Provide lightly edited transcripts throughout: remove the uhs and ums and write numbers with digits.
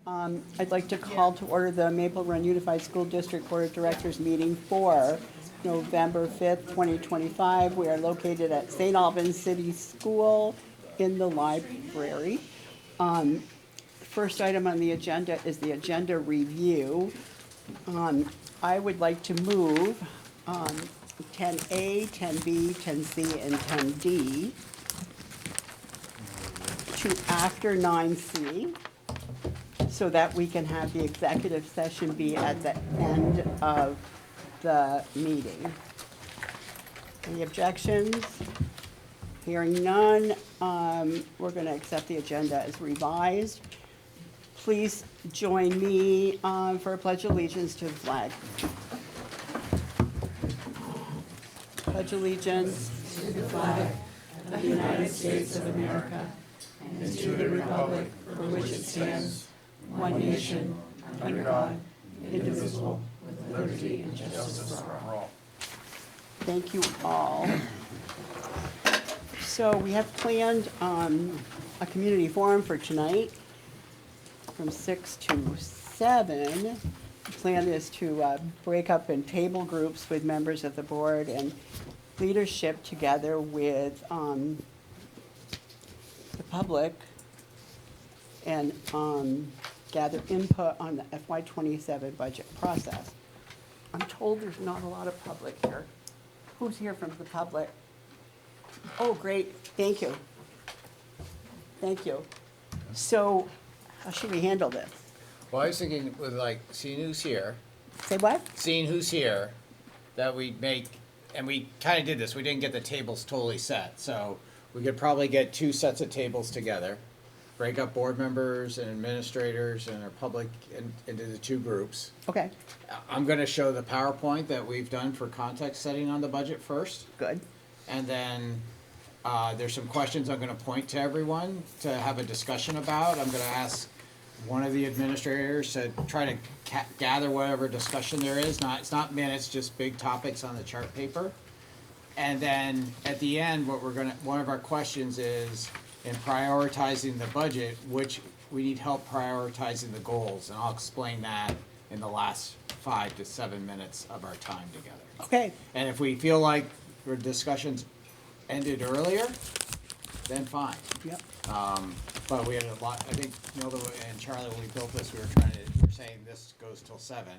I'd like to call to order the Maple Run Unified School District Board of Directors meeting for November 5th, 2025. We are located at St. Albans City School in the library. First item on the agenda is the agenda review. I would like to move 10A, 10B, 10C, and 10D to after 9C, so that we can have the executive session be at the end of the meeting. Any objections? Hearing none, we're going to accept the agenda as revised. Please join me for a pledge of allegiance to the flag. Pledge allegiance to the flag of the United States of America and to the republic for which it stands, one nation, under God, indivisible, with liberty and justice for all. Thank you all. So we have planned a community forum for tonight from 6 to 7. The plan is to break up in table groups with members of the board and leadership together with the public and gather input on the FY27 budget process. I'm told there's not a lot of public here. Who's here from the public? Oh, great, thank you. Thank you. So, how should we handle this? Well, I was thinking with like seeing who's here, Say what? that we make, and we kind of did this, we didn't get the tables totally set, so we could probably get 2 sets of tables together, break up board members and administrators and our public into the 2 groups. Okay, I'm gonna show the PowerPoint that we've done for context setting on the budget first, good. and then there's some questions I'm gonna point to everyone to have a discussion about. I'm gonna ask one of the administrators to try to gather whatever discussion there is. It's not minutes, just big topics on the chart paper. And then at the end, one of our questions is, in prioritizing the budget, which we need help prioritizing the goals, and I'll explain that in the last 5 to 7 minutes of our time together. Okay, And if we feel like our discussions ended earlier, then fine. yep, But we had a lot, I think, Milda and Charlie, when we built this, we were saying this goes till 7,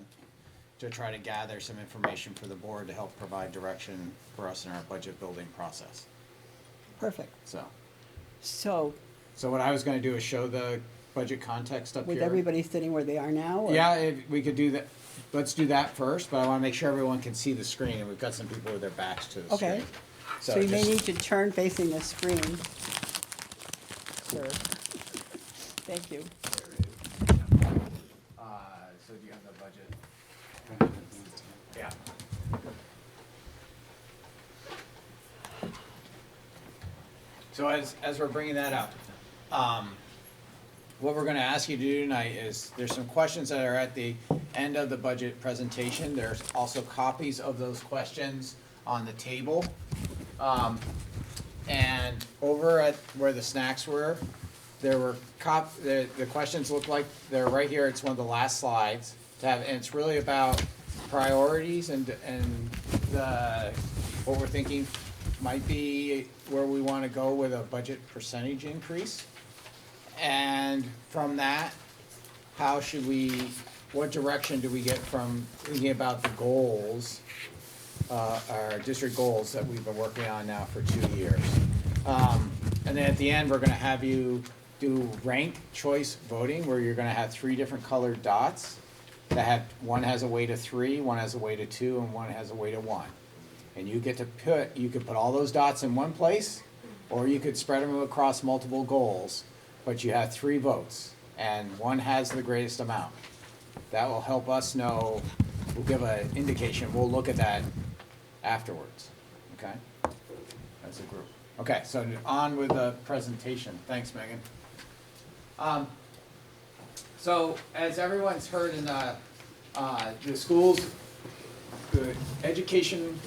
to try to gather some information for the board to help provide direction for us in our budget building process. perfect. So what I was gonna do is show the budget context up here. With everybody sitting where they are now? Or? Yeah, if we could do that, let's do that first, but I wanna make sure everyone can see the screen, and we've got some people with their backs to the screen. Okay. So you may just- need to turn facing the screen. Sir. Thank you. So do you have the budget? Yeah. So as we're bringing that up, what we're gonna ask you to do tonight is, there's some questions that are at the end of the budget presentation. There's also copies of those questions on the table. And over at where the snacks were, there were the questions look like they're right here. It's one of the last slides to have, and it's really about priorities and what we're thinking might be where we want to go with a budget percentage increase. And from that, what direction do we get from thinking about the goals, our district goals that we've been working on now for 2 years. And then at the end, we're gonna have you do ranked choice voting, where you're gonna have 3 different colored dots one has a weight of 3, one has a weight of 2, and one has a weight of 1. And you could put all those dots in one place, or you could spread them across multiple goals, but you have 3 votes, and one has the greatest amount. That will help us know, we'll give an indication, we'll look at that afterwards, okay? That's a group. Okay, so on with the presentation. Thanks, Megan. So as everyone's heard in the schools, the education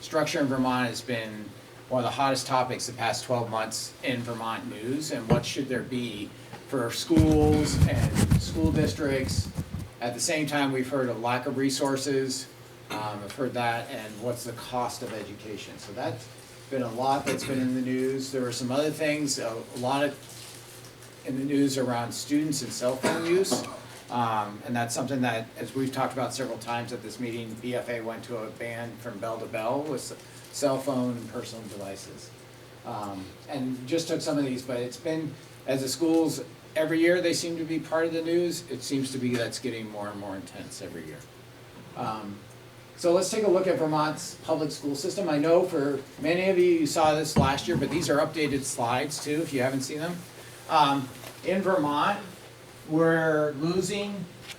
structure in Vermont has been one of the hottest topics the past 12 months in Vermont news, and what should there be for schools and school districts. At the same time, we've heard a lack of resources. I've heard that, and what's the cost of education? So that's been a lot that's been in the news. There were some other things, a lot of in the news around students and cell phone use. And that's something that, as we've talked about several times at this meeting, BFA went to a ban from bell to bell with cell phone and personal devices. And just took some of these, but it's been, as the schools, every year they seem to be part of the news. It seems to be that's getting more and more intense every year. So let's take a look at Vermont's public school system. I know for many of you saw this last year, but these are updated slides too, if you haven't seen them. In Vermont, we're losing,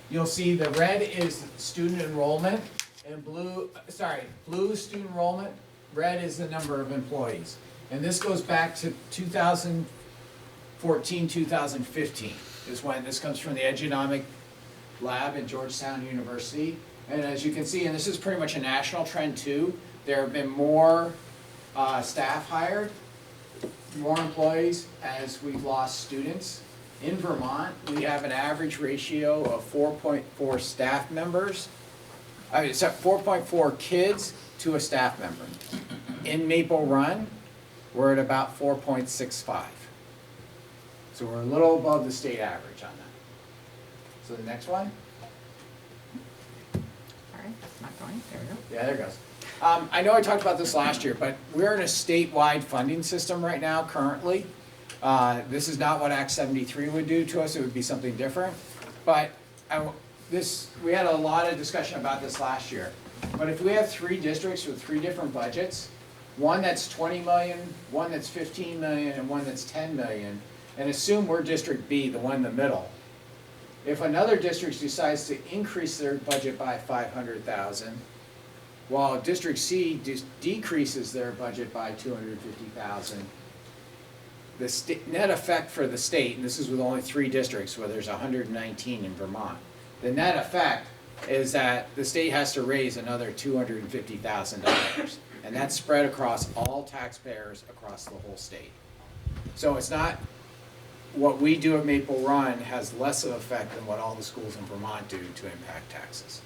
you'll see the red is student enrollment, and blue is student enrollment, red is the number of employees. And this goes back to 2014, 2015 is when this comes from the Edunomic Lab at Georgetown University. And as you can see, and this is pretty much a national trend too, there have been more staff hired, more employees as we've lost students. In Vermont, we have an average ratio of 4.4 staff members, 4.4 kids to a staff member. In Maple Run, we're at about 4.65. So we're a little above the state average on that. So the next one. It's not going, there we go. Yeah, there it goes. I know I talked about this last year, but we're in a statewide funding system right now currently. This is not what Act 73 would do to us, it would be something different. But we had a lot of discussion about this last year. But if we have 3 districts with 3 different budgets, one that's 20 million, one that's 15 million, and one that's 10 million, and assume we're District B, the one in the middle. If another district decides to increase their budget by 500,000, while District C decreases their budget by 250,000, the net effect for the state, and this is with only 3 districts where there's 119 in Vermont, the net effect is that the state has to raise another $250,000. And that's spread across all taxpayers across the whole state. So it's not, what we do at Maple Run has less of an effect than what all the schools in Vermont do to impact taxes.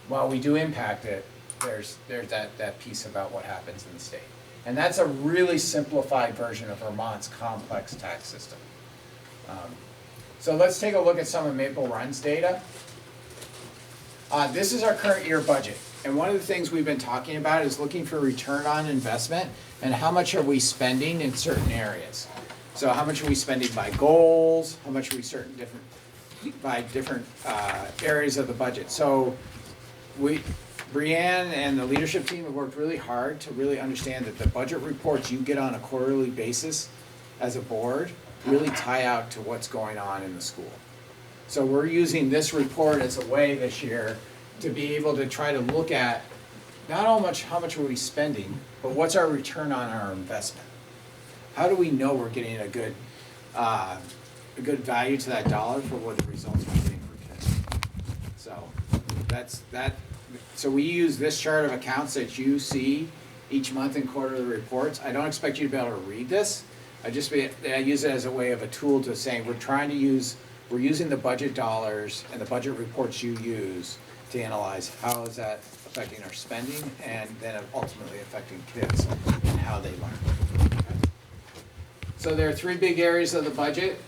While we do impact it, there's that piece about what happens in the state. And that's a really simplified version of Vermont's complex tax system. So let's take a look at some of Maple Run's data. This is our current year budget. And one of the things we've been talking about is looking for return on investment and how much are we spending in certain areas. So how much are we spending by goals, how much are we by different areas of the budget. So Brianne and the leadership team have worked really hard to really understand that the budget reports you get on a quarterly basis as a board really tie out to what's going on in the school. So we're using this report as a way this year to be able to try to look at not how much are we spending, but what's our return on our investment. How do we know we're getting a good value to that dollar for what the results we're getting for kids? So that's that. So we use this chart of accounts that you see each month in quarterly reports. I don't expect you to be able to read this. I use it as a way of a tool to say we're using the budget dollars and the budget reports you use to analyze how is that affecting our spending and then ultimately affecting kids and how they learn. Okay. So there are 3 big areas of the budget.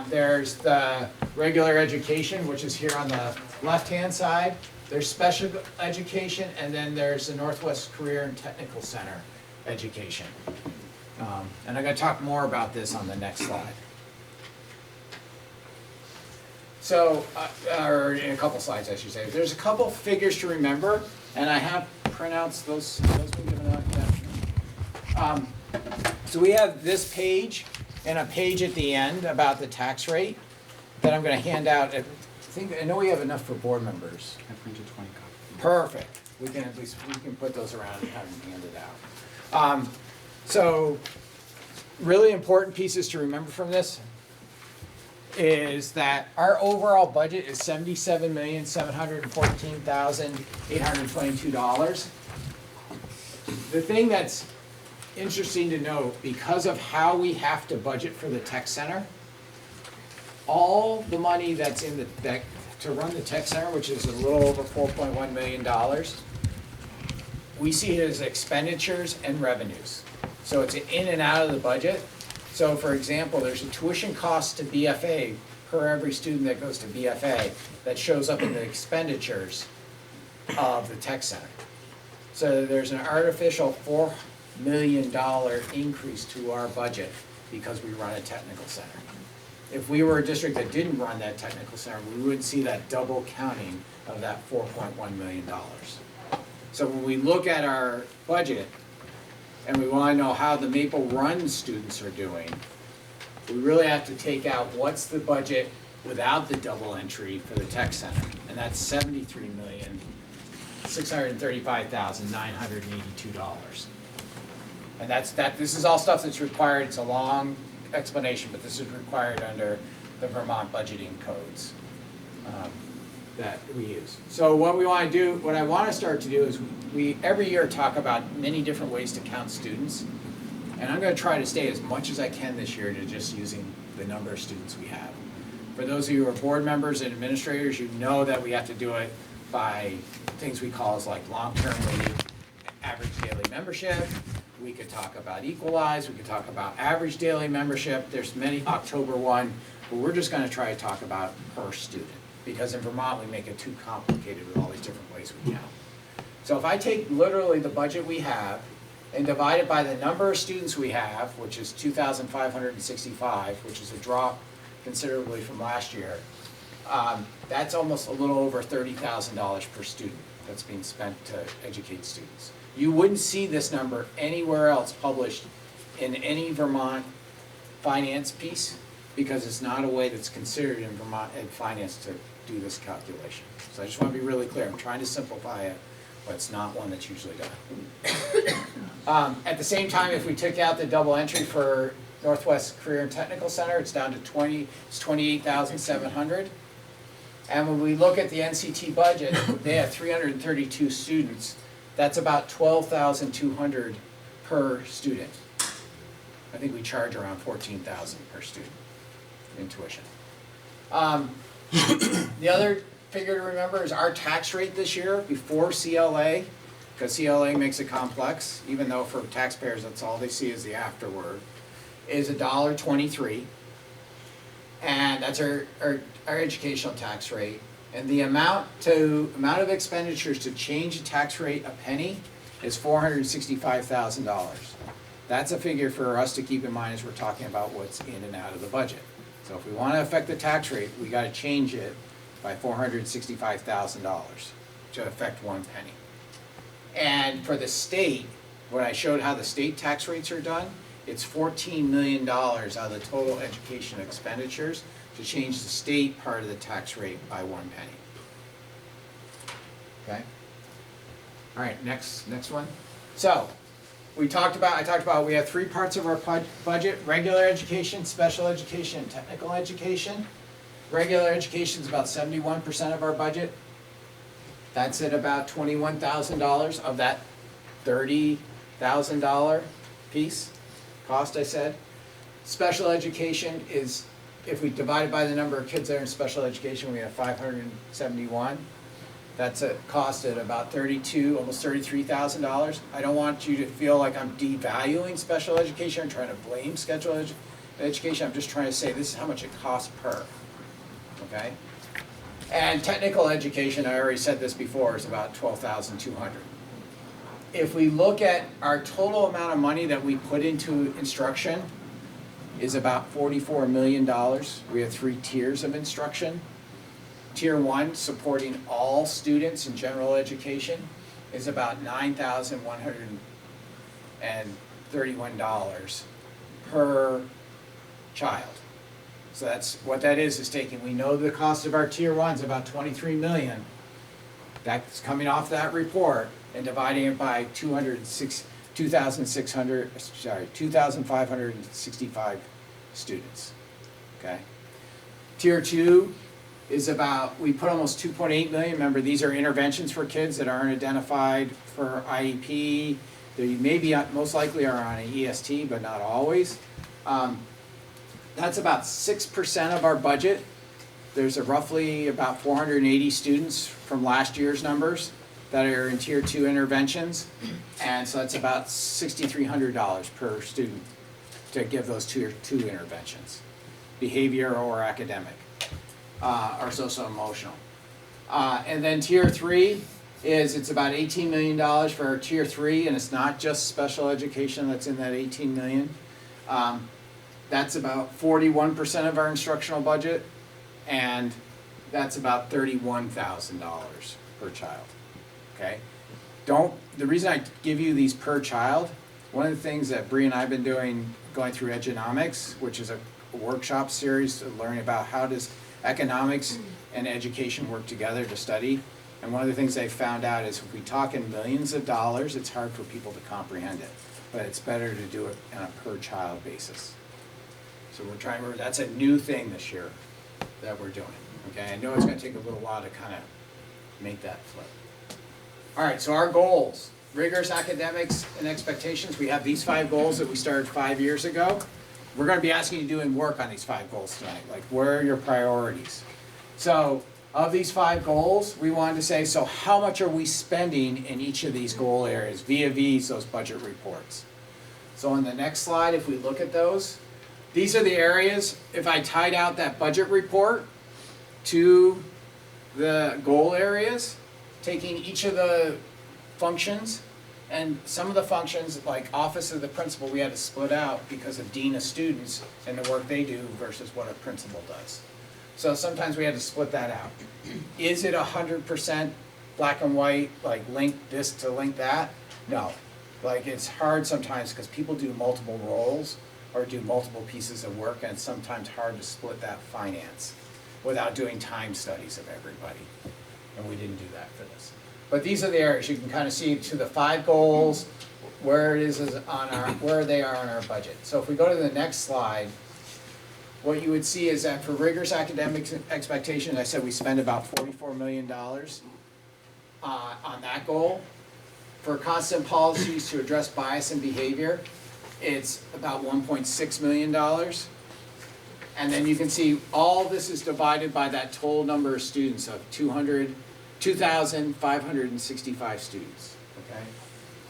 There's the regular education, which is here on the left-hand side. There's special education, and then there's the Northwest Career and Technical Center education. And I'm going to talk more about this on the next slide. So, or in a couple slides, I should say. There's a couple figures to remember, and I have printouts. Those been given out. So we have this page and a page at the end about the tax rate that I'm going to hand out. I know we have enough for board members. I printed 20 copies. Perfect. We can put those around and have them handed out. So, really important pieces to remember from this is that our overall budget is $77,714,822. The thing that's interesting to note, because of how we have to budget for the tech center, all the money that's in to run the tech center, which is a little over $4.1 million, we see it as expenditures and revenues. So it's in and out of the budget. So for example, there's a tuition cost to BFA per every student that goes to BFA that shows up in the expenditures of the tech center. So there's an artificial $4 million increase to our budget because we run a technical center. If we were a district that didn't run that technical center, we would see that double counting of that $4.1 million. So when we look at our budget and we want to know how the Maple Run students are doing, we really have to take out what's the budget without the double entry for the tech center, and that's $73,635,982. And this is all stuff that's required. It's a long explanation, but this is required under the Vermont budgeting codes that we use. So what we want to do, what I want to start to do is we every year talk about many different ways to count students, and I'm going to try to stay as much as I can this year to just using the number of students we have. For those of you who are board members and administrators, you know that we have to do it by things we call as like long-term weighted average daily membership. We could talk about equalize, we could talk about average daily membership. There's many October one, but we're just going to try to talk about per student, because in Vermont we make it too complicated with all these different ways we count. So if I take literally the budget we have and divide it by the number of students we have, which is 2,565, which is a drop considerably from last year, that's almost a little over $30,000 per student that's being spent to educate students. You wouldn't see this number anywhere else published in any Vermont finance piece, because it's not a way that's considered in Vermont ed finance to do this calculation. So I just want to be really clear. I'm trying to simplify it, but it's not one that's usually done. At the same time, if we took out the double entry for Northwest Career and Technical Center, it's down to it's 28,700. And when we look at the NCT budget, they have 332 students. That's about 12,200 per student. I think we charge around 14,000 per student in tuition. The other figure to remember is our tax rate this year before CLA, because CLA makes it complex, even though for taxpayers that's all they see is the afterword, is $1.23. And that's our educational tax rate. And the amount of expenditures to change the tax rate a penny is $465,000. That's a figure for us to keep in mind as we're talking about what's in and out of the budget. So if we want to affect the tax rate, we got to change it by $465,000 to affect 1 penny. And for the state, when I showed how the state tax rates are done, it's $14 million out of the total education expenditures to change the state part of the tax rate by 1 penny. Okay? All right, next one. So, I talked about we have 3 parts of our budget: regular education, special education, and technical education. Regular education is about 71% of our budget. That's at about $21,000 of that $30,000 piece cost I said. Special education is, if we divide it by the number of kids that are in special education, we have 571. That's a cost at about $32,000, almost $33,000. I don't want you to feel like I'm devaluing special education or trying to blame special education. I'm just trying to say this is how much it costs per, okay? And technical education, I already said this before, is about $12,200. If we look at our total amount of money that we put into instruction is about $44 million. We have 3 tiers of instruction. Tier 1, supporting all students in general education, is about $9,131 per child. So that's what that is taking, we know the cost of our Tier 1 is about $23 million. That's coming off that report, and dividing it by 2,565 students, okay? Tier 2 is about, we put almost 2.8 million. Remember, these are interventions for kids that aren't identified for IEP. They maybe, most likely are on an EST, but not always. That's about 6% of our budget. There's a roughly about 480 students from last year's numbers that are in tier 2 interventions. And so that's about $6,300 per student to give those tier 2 interventions, behavior or academic, or socio-emotional. And then tier 3 it's about $18 million for our tier 3, and it's not just special education that's in that $18 million. That's about 41% of our instructional budget, and that's about $31,000 per child. Okay? The reason I give you these per child, one of the things that Bree and I have been doing, going through Edunomics, which is a workshop series to learn about how does economics and education work together to study. And one of the things they found out is if we talk in millions of dollars, it's hard for people to comprehend it. But it's better to do it on a per child basis. So that's a new thing this year that we're doing. Okay, I know it's gonna take a little while to kind of make that flip. All right, so our goals, rigorous academics and expectations. We have these 5 goals that we started 5 years ago. We're gonna be asking you doing work on these 5 goals tonight. Like, where are your priorities? So, of these 5 goals, we wanted to say, so how much are we spending in each of these goal areas via those budget reports? So on the next slide, if we look at those, these are the areas, if I tied out that budget report to the goal areas, taking each of the functions, and some of the functions, like Office of the Principal, we had to split out because of Dean of Students and the work they do versus what a principal does. So sometimes we had to split that out. Is it 100% black and white, like link this to link that? No. Like, it's hard sometimes because people do multiple roles or do multiple pieces of work, and it's sometimes hard to split that finance without doing time studies of everybody. And we didn't do that for this. But these are the areas you can kind of see to the 5 goals, where it is on where they are on our budget. So if we go to the next slide, what you would see is that for rigorous academic expectations, I said we spend about $44 million on that goal. For constant policies to address bias and behavior, it's about $1.6 million. And then you can see all this is divided by that total number of students of 2,565 students. Okay?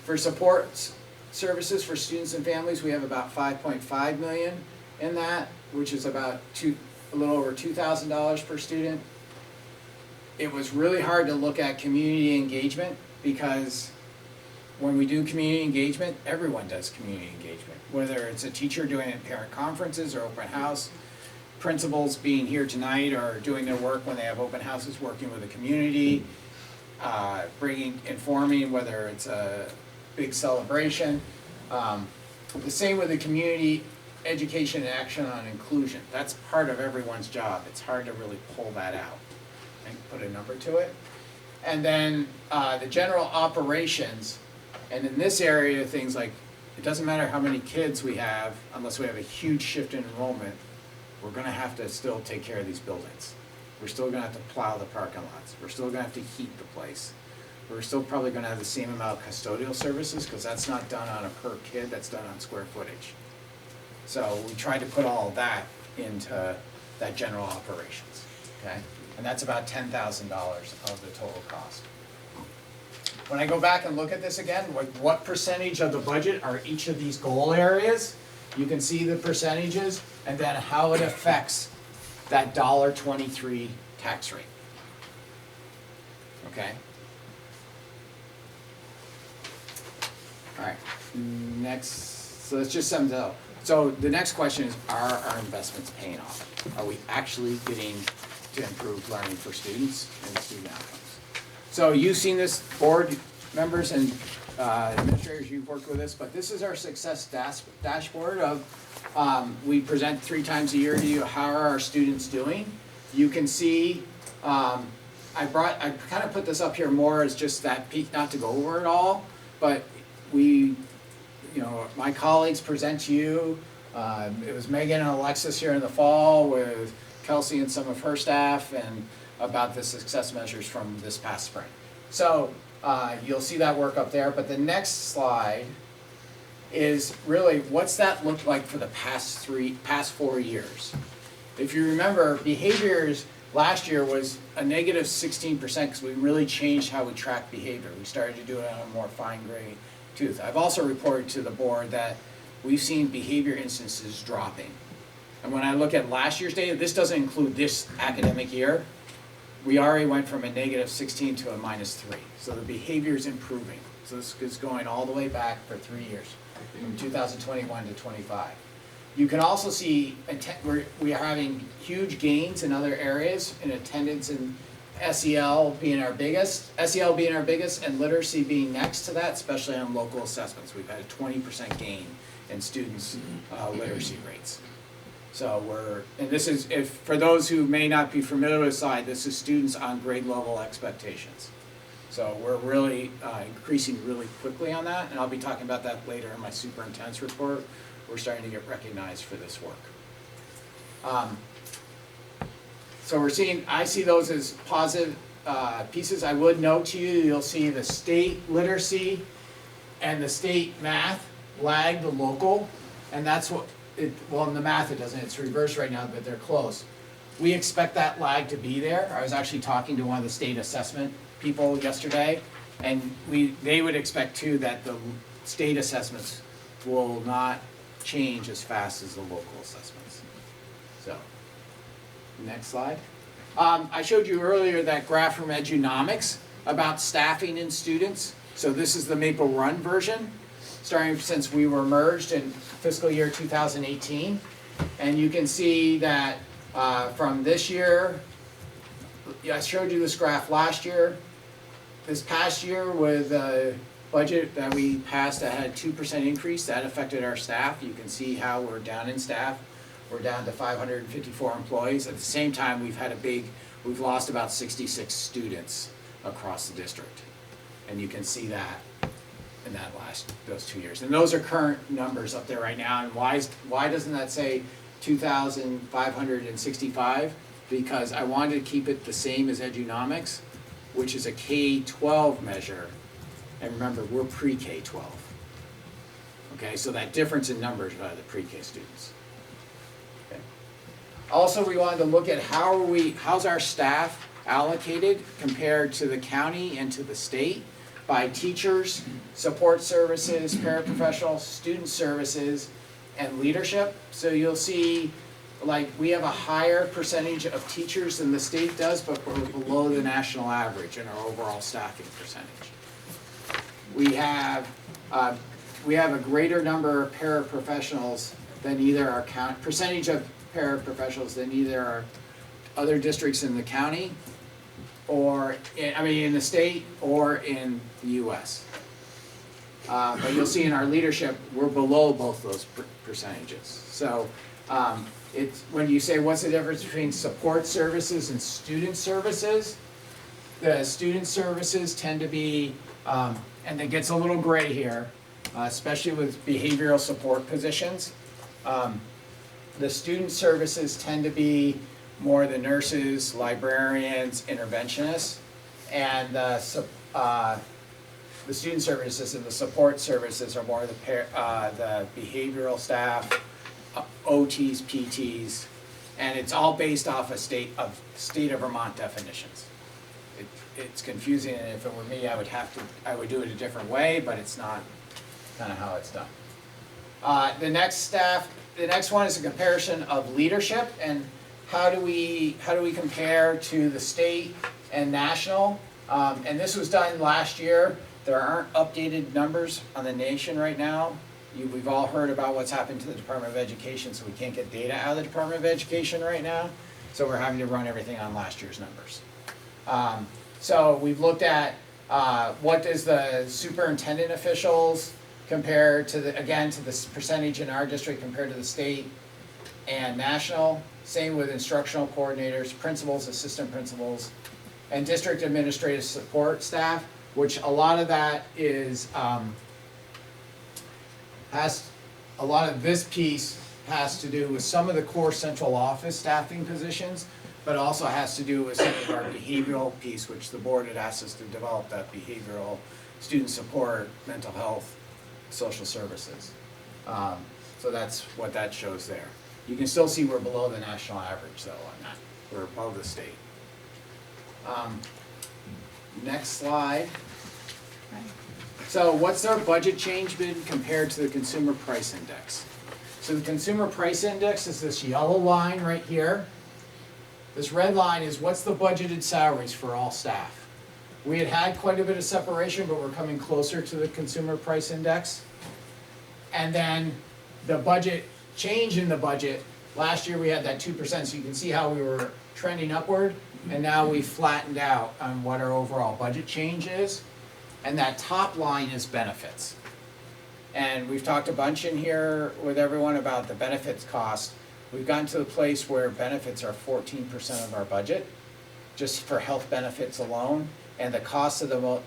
For support services for students and families, we have about $5.5 million in that, which is about a little over $2,000 per student. It was really hard to look at community engagement because when we do community engagement, everyone does community engagement. Whether it's a teacher doing it at parent conferences or open house, principals being here tonight or doing their work when they have open houses, working with the community, informing whether it's a big celebration. The same with the community education and action on inclusion. That's part of everyone's job. It's hard to really pull that out and put a number to it. And then the general operations, and in this area, things like, it doesn't matter how many kids we have, unless we have a huge shift in enrollment, we're gonna have to still take care of these buildings. We're still gonna have to plow the parking lots. We're still gonna have to heat the place. We're still probably gonna have the same amount of custodial services, because that's not done on a per kid, that's done on square footage. So we tried to put all of that into that general operations, okay? And that's about $10,000 of the total cost. When I go back and look at this again, like what percentage of the budget are each of these goal areas? You can see the percentages and then how it affects that $1.23 tax rate. Okay? All right, next, so let's just sum it up. So the next question is, are our investments paying off? Are we actually getting to improve learning for students and student outcomes? So you've seen this, board members and administrators, you've worked with this, but this is our success dashboard of, we present 3 times a year to you, how are our students doing? You can see, I kind of put this up here more as just that peek, not to go over it all, but my colleagues present to you. It was Megan and Alexis here in the fall with Kelsey and some of her staff, and about the success measures from this past spring. So you'll see that work up there, but the next slide is really what's that look like for the past 4 years. If you remember, behaviors last year was a negative 16% because we really changed how we track behavior. We started to do it on a more fine-grained tooth. I've also reported to the board that we've seen behavior instances dropping. And when I look at last year's data, this doesn't include this academic year, we already went from a negative 16 to a minus 3. So the behavior is improving. So this is going all the way back for 3 years, from 2021 to 25. You can also see we are having huge gains in other areas in attendance and SEL being our biggest, and literacy being next to that, especially on local assessments. We've had a 20% gain in students' literacy rates. So and this is, for those who may not be familiar with SIDE, this is students on grade level expectations. So we're really increasing really quickly on that, and I'll be talking about that later in my superintendent's report. We're starting to get recognized for this work. So I see those as positive pieces. I would note to you, you'll see the state literacy and the state math lag the local, and that's what, well, in the math it doesn't, it's reversed right now, but they're close. We expect that lag to be there. I was actually talking to one of the state assessment people yesterday, and they would expect too that the state assessments will not change as fast as the local assessments. So, next slide. I showed you earlier that graph from Edunomics about staffing and students. So this is the Maple Run version, starting since we were merged in fiscal year 2018. And you can see that from this year, I showed you this graph last year. This past year with a budget that we passed that had a 2% increase, that affected our staff. You can see how we're down in staff. We're down to 554 employees. At the same time, we've lost about 66 students across the district. And you can see that in those 2 years. And those are current numbers up there right now. And why doesn't that say 2,565? Because I wanted to keep it the same as Edunomics, which is a K-12 measure. And remember, we're pre-K-12. Okay, so that difference in numbers are the pre-K students. Okay. Also, we wanted to look at how's our staff allocated compared to the county and to the state by teachers, support services, paraprofessionals, student services, and leadership. So you'll see, like, we have a higher percentage of teachers than the state does, but we're below the national average in our overall staffing percentage. We have a greater number of paraprofessionals than either our percentage of paraprofessionals than either our other districts in the county, or in the state or in the U.S. But you'll see in our leadership, we're below both those percentages. So it's when you say what's the difference between support services and student services, the student services tend to be, and it gets a little gray here, especially with behavioral support positions. The student services tend to be more the nurses, librarians, interventionists, and the student services and the support services are more the behavioral staff, OTs, PTs, and it's all based off a state of Vermont definitions. It's confusing, and if it were me, I would do it a different way, but it's not kind of how it's done. The next one is a comparison of leadership and how do we compare to the state and national. And this was done last year. There aren't updated numbers on the nation right now. We've all heard about what's happened to the Department of Education, so we can't get data out of the Department of Education right now. So we're having to run everything on last year's numbers. So we've looked at what does the superintendent officials compare to the percentage in our district compared to the state and national. Same with instructional coordinators, principals, assistant principals, and district administrative support staff, which a lot of that is a lot of this piece has to do with some of the core central office staffing positions, but also has to do with some of our behavioral piece, which the board had asked us to develop that behavioral student support, mental health, social services. So that's what that shows there. You can still see we're below the national average though on that. We're above the state. Next slide. So what's our budget change been compared to the consumer price index? So the consumer price index is this yellow line right here. This red line is what's the budgeted salaries for all staff. We had quite a bit of separation, but we're coming closer to the consumer price index. And then the budget, change in the budget, last year we had that 2%, so you can see how we were trending upward, and now we flattened out on what our overall budget change is. And that top line is benefits. And we've talked a bunch in here with everyone about the benefits cost. We've gotten to the place where benefits are 14% of our budget, just for health benefits alone. And the cost of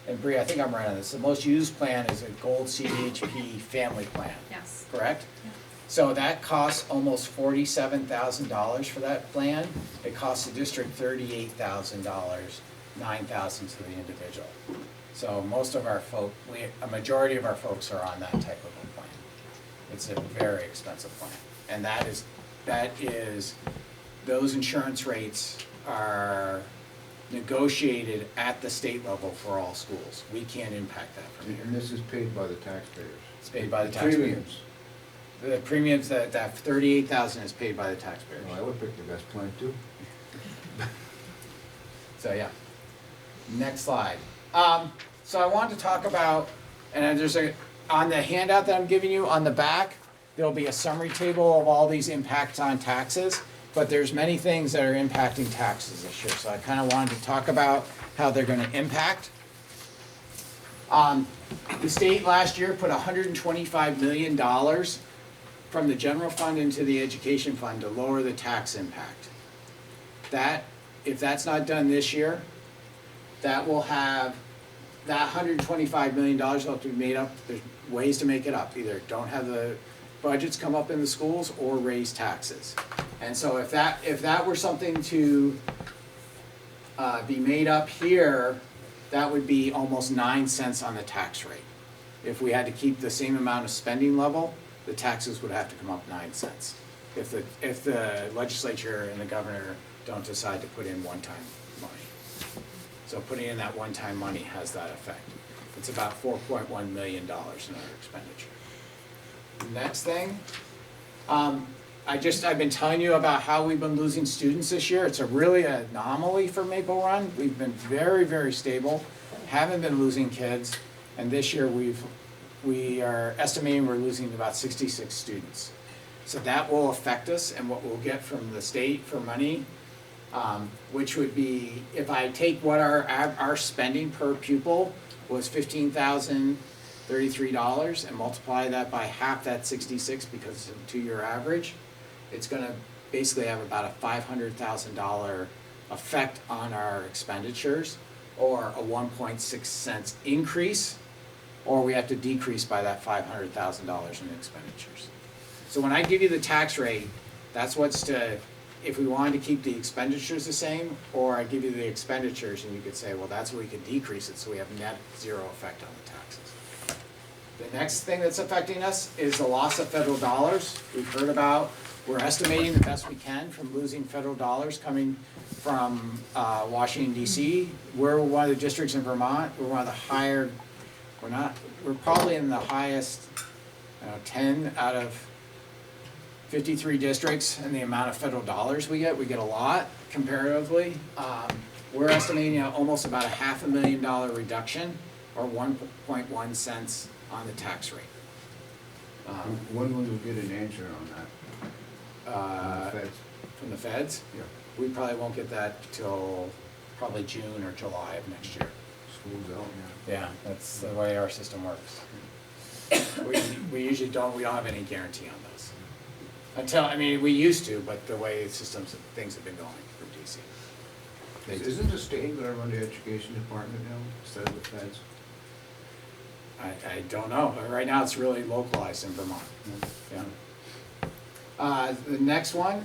and Bree, I think I'm right on this, the most used plan is a Gold CHP family plan. Yes. Correct? Yeah. So that costs almost $47,000 for that plan. It costs the district $38,000, $9,000 to the individual. So most of our a majority of our folks are on that type of a plan. It's a very expensive plan. And that is, those insurance rates are negotiated at the state level for all schools. We can't impact that from here. And this is paid by the taxpayers. It's paid by the taxpayers. Premiums. The premiums, that $38,000 is paid by the taxpayers. Well, I would pick the best plan too. So, yeah. Next slide. So I wanted to talk about, and there's on the handout that I'm giving you, on the back, there'll be a summary table of all these impacts on taxes, but there's many things that are impacting taxes this year. So I kind of wanted to talk about how they're going to impact. The state last year put $125 million from the general fund into the education fund to lower the tax impact. If that's not done this year, that will have, that $125 million will have to be made up. There's ways to make it up. Either don't have the budgets come up in the schools or raise taxes. And so if that were something to be made up here, that would be almost 9 cents on the tax rate. If we had to keep the same amount of spending level, the taxes would have to come up 9 cents. If the legislature and the governor don't decide to put in one-time money. So putting in that one-time money has that effect. It's about $4.1 million in our expenditure. Next thing, I've been telling you about how we've been losing students this year. It's a really anomaly for Maple Run. We've been very, very stable, haven't been losing kids, and this year we are estimating we're losing about 66 students. So that will affect us and what we'll get from the state for money, which would be, if I take what our spending per pupil was $15,033 and multiply that by half that 66 because it's a 2-year average, it's gonna basically have about a $500,000 effect on our expenditures, or a 1.6 cents increase, or we have to decrease by that $500,000 in expenditures. So when I give you the tax rate, that's what's if we wanted to keep the expenditures the same, or I give you the expenditures and you could say, well, that's what we could decrease it so we have net zero effect on the taxes. The next thing that's affecting us is the loss of federal dollars. We've heard about, we're estimating the best we can from losing federal dollars coming from Washington DC. We're one of the districts in Vermont. We're one of the higher, we're probably in the highest 10 out of 53 districts, and the amount of federal dollars we get a lot comparatively. We're estimating almost about a $500,000 reduction, or 1.1 cents on the tax rate. When will you get an answer on that? From the feds? From the feds? Yeah. We probably won't get that till probably June or July of next year. School's out, Yeah, that's the way our system works. We usually don't have any guarantee on those. We used to, but the way things have been going for DC. Isn't the state gonna run the education department now instead of the feds? I don't know. Right now it's really localized in Vermont. Yeah. The next one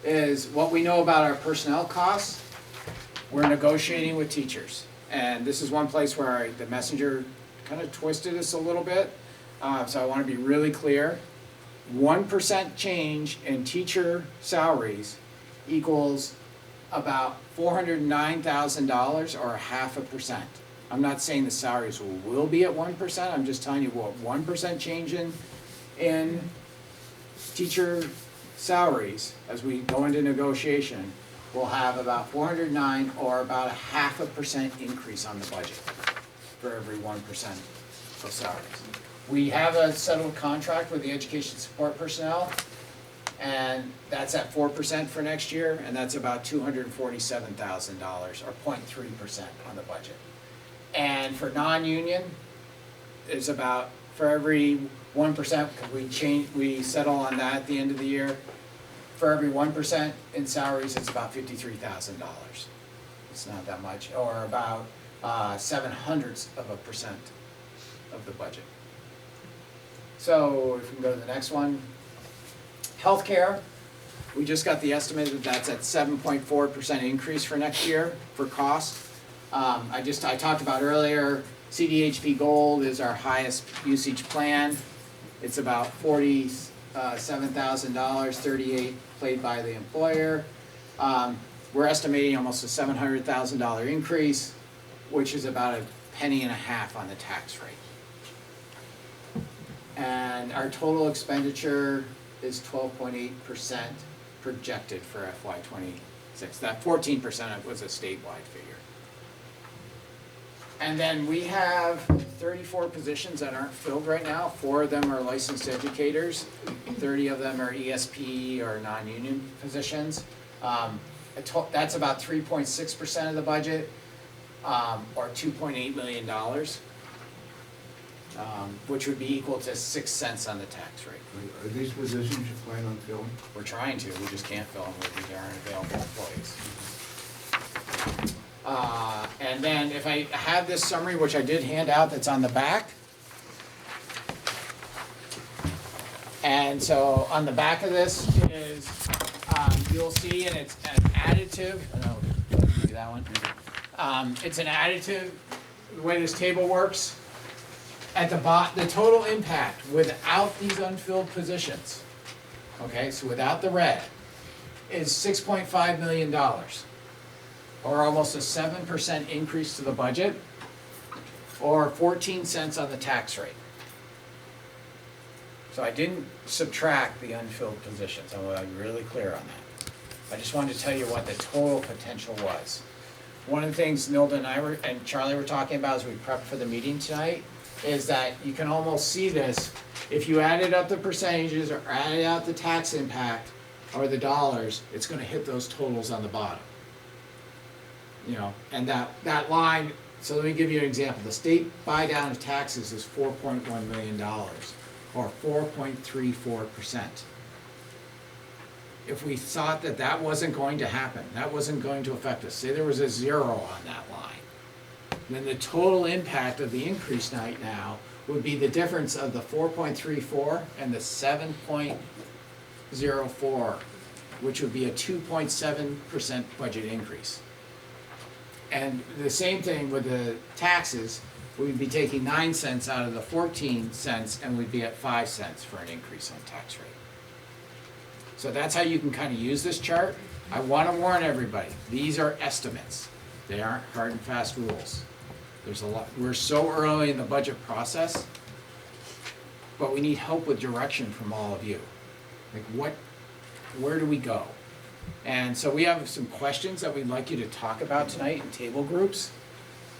is what we know about our personnel costs. We're negotiating with teachers. And this is one place where the messenger kind of twisted us a little bit. So I wanna be really clear. 1% change in teacher salaries equals about $409,000 or 0.5%. I'm not saying the salaries will be at 1%, I'm just telling you what 1% change in teacher salaries as we go into negotiation will have about 409 or about a 0.5% increase on the budget for every 1% of salaries. We have a settled contract with the education support personnel, and that's at 4% for next year, and that's about $247,000 or 0.3% on the budget. And for non-union, it's about, for every 1%, because we settle on that at the end of the year, for every 1% in salaries, it's about $53,000. It's not that much, or about 0.07% of the budget. So if we can go to the next one. Healthcare, we just got the estimate that that's at 7.4% increase for next year for cost. I talked about earlier, CDHP Gold is our highest usage plan. It's about $47,000, 38 paid by the employer. We're estimating almost a $700,000 increase, which is about a penny and a half on the tax rate. And our total expenditure is 12.8% projected for FY26. That 14% was a statewide figure. And then we have 34 positions that aren't filled right now. 4 of them are licensed educators. 30 of them are ESP or non-union positions. That's about 3.6% of the budget, or $2.8 million, which would be equal to 6 cents on the tax rate. Are these positions you plan on filling? We're trying to, we just can't fill them with these aren't available employees. And then if I have this summary, which I did hand out, that's on the back. And so on the back of this is, you'll see, and it's an additive, no, do that one. It's an additive, the way this table works. At the total impact without these unfilled positions, okay, so without the red, is $6.5 million, or almost a 7% increase to the budget, or 14 cents on the tax rate. So I didn't subtract the unfilled positions, I'm really clear on that. I just wanted to tell you what the total potential was. One of the things Nilda and Charlie were talking about as we prepped for the meeting tonight is that you can almost see this, if you added up the percentages or added out the tax impact or the dollars, it's gonna hit those totals on the bottom. You know, and that line, so let me give you an example. The state buy down of taxes is $4.1 million, or 4.34%. If we thought that that wasn't going to happen, that wasn't going to affect us, say there was a 0 on that line, then the total impact of the increase right now would be the difference of the 4.34 and the 7.04, which would be a 2.7% budget increase. And the same thing with the taxes, we'd be taking 9 cents out of the 14 cents and we'd be at 5 cents for an increase on tax rate. So that's how you can kind of use this chart. I want to warn everybody, these are estimates. They aren't hard and fast rules. There's a lot, we're so early in the budget process, but we need help with direction from all of you. Like where do we go? And so we have some questions that we'd like you to talk about tonight in table groups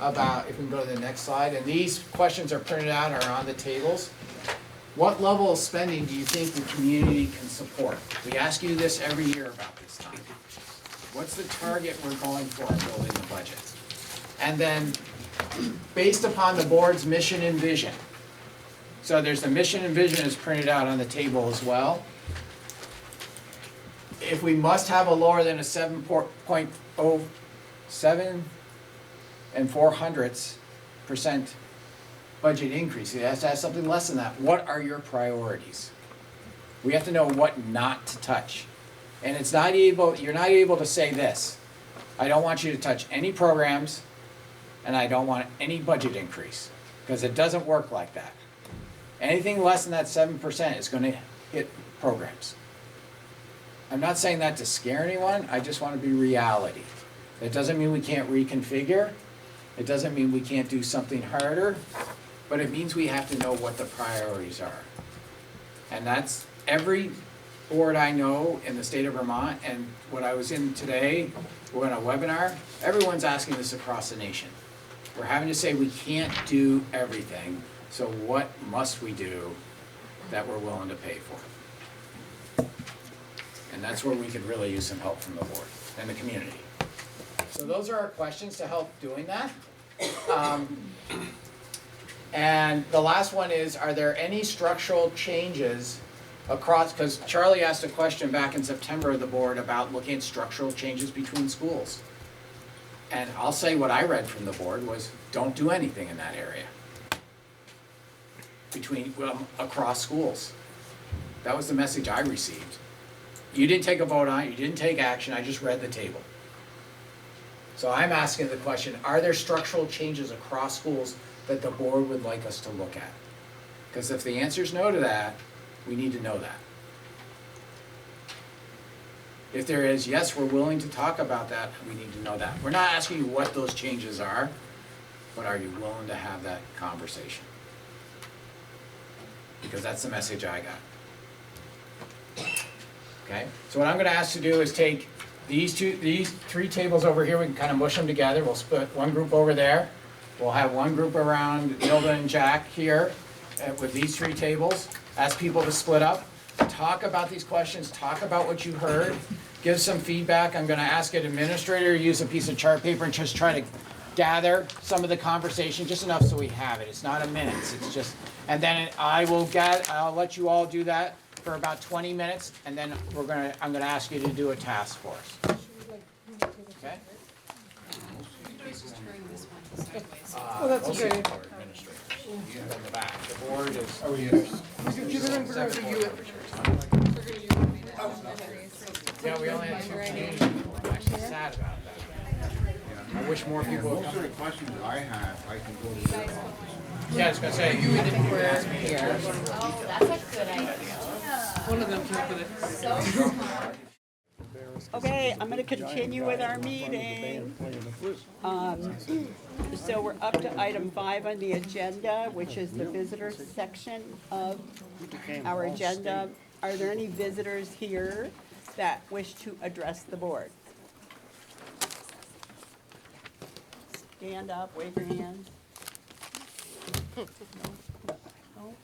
about, if we can go to the next slide, and these questions are printed out or on the tables. What level of spending do you think the community can support? We ask you this every year about this time. What's the target we're going for in building the budget? And then, based upon the board's mission and vision. So there's the mission and vision is printed out on the table as well. If we must have a lower than a 7.07 4/100% budget increase, it has to have something less than that. What are your priorities? We have to know what not to touch. And it's not able, you're not able to say this. I don't want you to touch any programs, and I don't want any budget increase, because it doesn't work like that. Anything less than that 7% is gonna hit programs. I'm not saying that to scare anyone, I just wanna be reality. It doesn't mean we can't reconfigure, it doesn't mean we can't do something harder, but it means we have to know what the priorities are. And that's every board I know in the state of Vermont, and what I was in today, we're on a webinar, everyone's asking this across the nation. We're having to say we can't do everything, so what must we do that we're willing to pay for? And that's where we could really use some help from the board and the community. So those are our questions to help doing that. And the last one is, are there any structural changes across, because Charlie asked a question back in September of the board about looking at structural changes between schools. And I'll say what I read from the board was, don't do anything in that area. Across schools. That was the message I received. You didn't take a vote on it, you didn't take action, I just read the table. So I'm asking the question, are there structural changes across schools that the board would like us to look at? Because if the answer is no to that, we need to know that. If there is, yes, we're willing to talk about that, we need to know that. We're not asking you what those changes are, but are you willing to have that conversation? Because that's the message I got. Okay, so what I'm gonna ask to do is take these three tables over here, we can kind of mush them together. We'll split one group over there. We'll have one group around Hilda and Jack here with these three tables. Ask people to split up, talk about these questions, talk about what you heard, give some feedback. I'm gonna ask an administrator to use a piece of chart paper and just try to gather some of the conversation, just enough so we have it. It's not a minutes, it's just, and then I'll let you all do that for about 20 minutes, and then I'm gonna ask you to do a task for us. Okay? Well, that's Mostly okay. for administrators. In the back, the board is. Oh, yes. Yeah, we only had 2 changes. I'm actually sad about that. I wish more people would Most come. of the questions I have, I can go to their office. Yeah, I was gonna say, you didn't ask me here. Oh, that's a good idea. One of them came up with it. Okay, I'm gonna continue with our meeting. So we're up to item 5 on the agenda, which is the visitor section of our agenda. Are there any visitors here that wish to address the board? Stand up, wave your hand. No?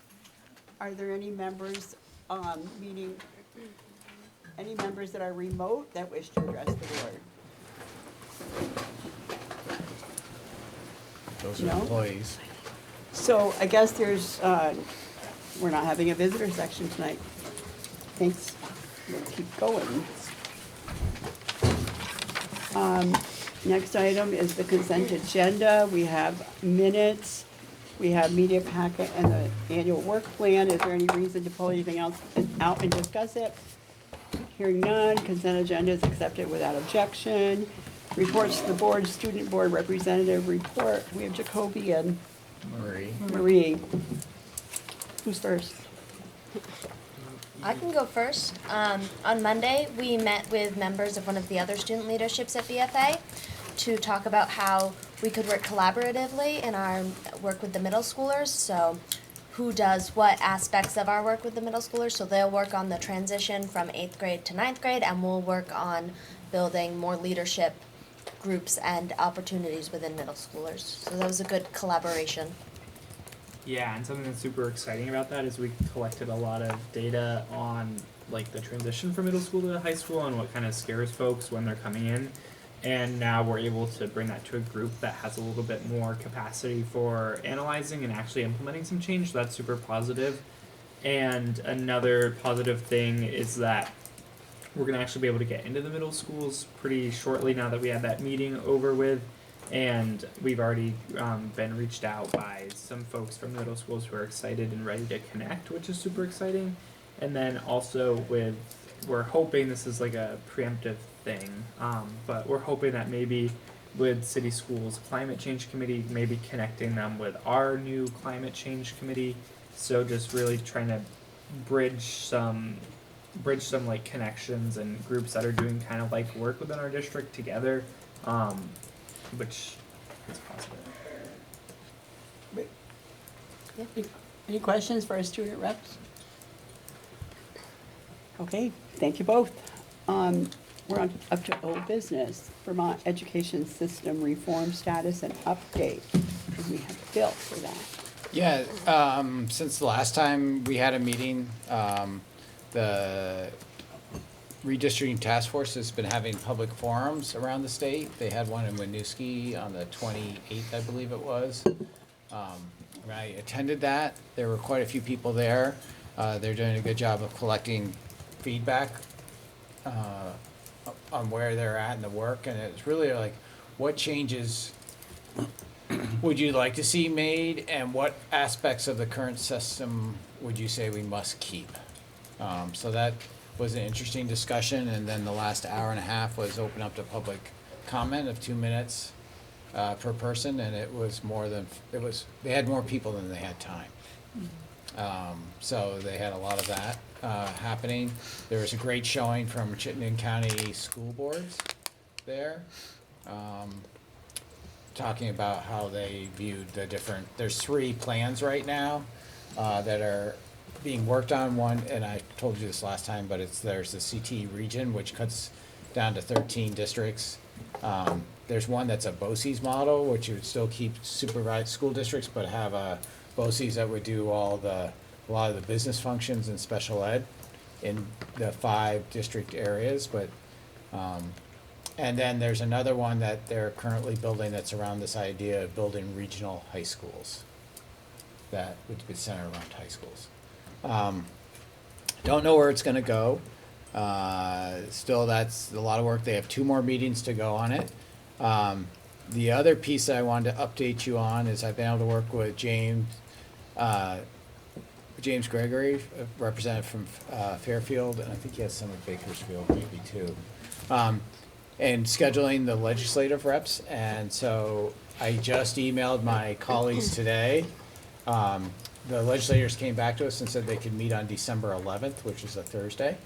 Are there any members, any members that are remote that wish to address the board? Those No? are employees. So I guess there's, we're not having a visitor section tonight. Thanks. We'll keep going. Next item is the consent agenda. We have minutes, we have media packet and the annual work plan. Is there any reason to pull anything else out and discuss it? Hearing none, consent agenda is accepted without objection. Reports to the board, student board representative report. We have Jacoby and Marie. Who's first? I can go first. On Monday, we met with members of one of the other student leaderships at BFA to talk about how we could work collaboratively in our work with the middle schoolers. So who does what aspects of our work with the middle schoolers. So they'll work on the transition from 8th grade to 9th grade, and we'll work on building more leadership groups and opportunities within middle schoolers. So that was a good collaboration. Yeah, and something that's super exciting about that is we collected a lot of data on like the transition from middle school to high school and what kind of scares folks when they're coming in. And now we're able to bring that to a group that has a little bit more capacity for analyzing and actually implementing some change. So that's super positive. And another positive thing is that we're going to actually be able to get into the middle schools pretty shortly now that we have that meeting over with. And we've already been reached out by some folks from the middle schools who are excited and ready to connect, which is super exciting. And then also we're hoping this is like a preemptive thing, but we're hoping that maybe with City Schools Climate Change Committee, maybe connecting them with our new Climate Change Committee So just really trying to bridge some like connections and groups that are doing kind of like work within our district together, which is positive. Any questions for our student reps? Okay, thank you both. We're on up to old business, Vermont Education System Reform Status and Update. And we have Bill for that. Yeah, since the last time we had a meeting, the redistricting task force has been having public forums around the state. They had one in Winooski on the 28th, I believe it was. When I attended that, there were quite a few people there. They're doing a good job of collecting feedback on where they're at in the work, and it's really like, what changes would you like to see made, and what aspects of the current system would you say we must keep? So that was an interesting discussion, and then the last hour and a half was open up to public comment of 2 minutes per person, and it was they had more people than they had time. So they had a lot of that happening. There was a great showing from Chittenden County School Boards there, talking about how they viewed the different, there's 3 plans right now that are being worked on. One, and I told you this last time, but there's the CT region, which cuts down to 13 districts. There's one that's a BOCES model, which would still keep supervised school districts, but have a BOCES that would do a lot of the business functions in special ed in the 5 district areas. But and then there's another one that they're currently building that's around this idea of building regional high schools that would be centered around high schools. Don't know where it's gonna go. Still, that's a lot of work. They have 2 more meetings to go on it. The other piece that I wanted to update you on is I've been able to work with James Gregory, a representative from Fairfield, and I think he has some of Bakersfield maybe too, and scheduling the legislative reps. And so I just emailed my colleagues today. The legislators came back to us and said they could meet on December 11th, which is a Thursday,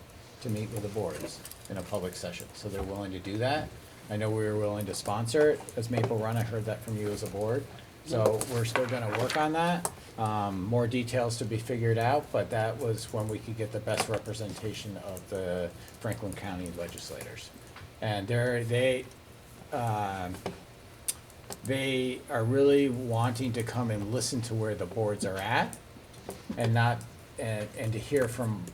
to meet with the boards in a public session. So they're willing to do that. I know we were willing to sponsor it as Maple Run. I heard that from you as a board. So we're still gonna work on that. More details to be figured out, but that was when we could get the best representation of the Franklin County legislators. And they are really wanting to come and listen to where the boards are at, and to hear from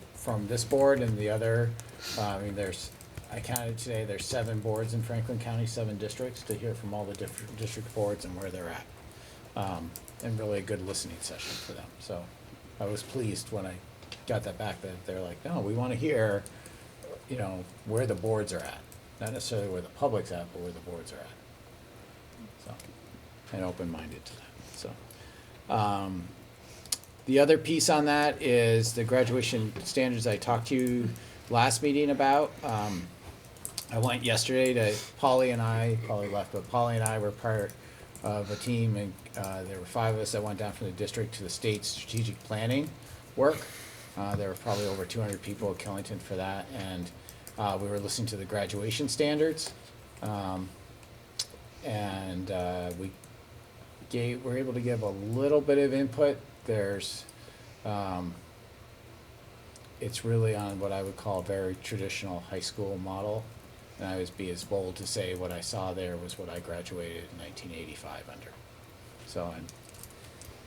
this board and the other. I mean, I counted today, there's 7 boards in Franklin County, 7 districts, to hear from all the different district boards and where they're at. And really a good listening session for them. So I was pleased when I got that back, that they're like, no, we want to hear, where the boards are at. Not necessarily where the public's at, but where the boards are at. So, and open-minded to that. So, the other piece on that is the graduation standards I talked to you last meeting about. I went yesterday to Polly left, but Polly and I were part of a team, and there were 5 of us that went down from the district to the state strategic planning work. There were probably over 200 people at Killington for that, and we were listening to the graduation standards, and we were able to give a little bit of input. It's really on what I would call a very traditional high school model. And I would be as bold to say what I saw there was what I graduated in 1985 under. So, and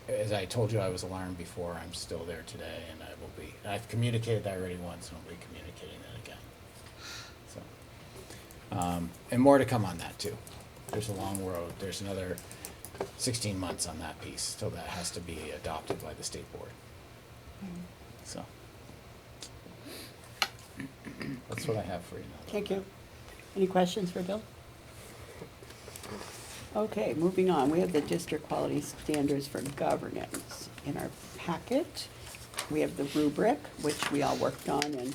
as I told you, I was alarmed before. I'm still there today, and I will be. I've communicated that already once, and I'll be communicating that again. So, and more to come on that too. There's a long road. There's another 16 months on that piece till that has to be adopted by the state board. So, that's what I have for you now. Thank you. Any questions for Bill? Okay, moving on. We have the district quality standards for governance in our packet. We have the rubric, which we all worked on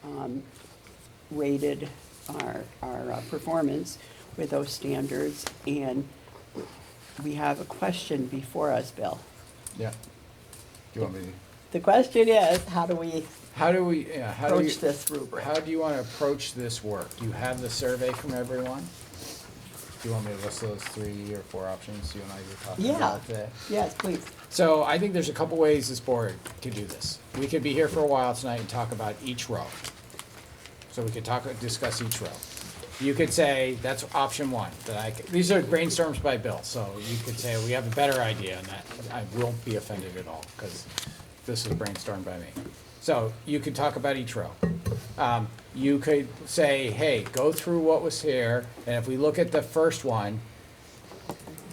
and rated our performance with those standards. And we have a question before us, Bill. Yeah. you want me to? The question is, how do we How do we, approach this rubric? how do you want to approach this work? You have the survey from everyone? Do you want me to list those 3 or 4 options you and I were talking Yeah, about today? yes, please. So I think there's a couple ways this board could do this. We could be here for a while tonight and talk about each row. So we could discuss each row. You could say, that's option 1, these are brainstorms by Bill, so you could say, we have a better idea, and that, I won't be offended at all, because this is brainstormed by me. So you could talk about each row. You could say, hey, go through what was here, and if we look at the first one,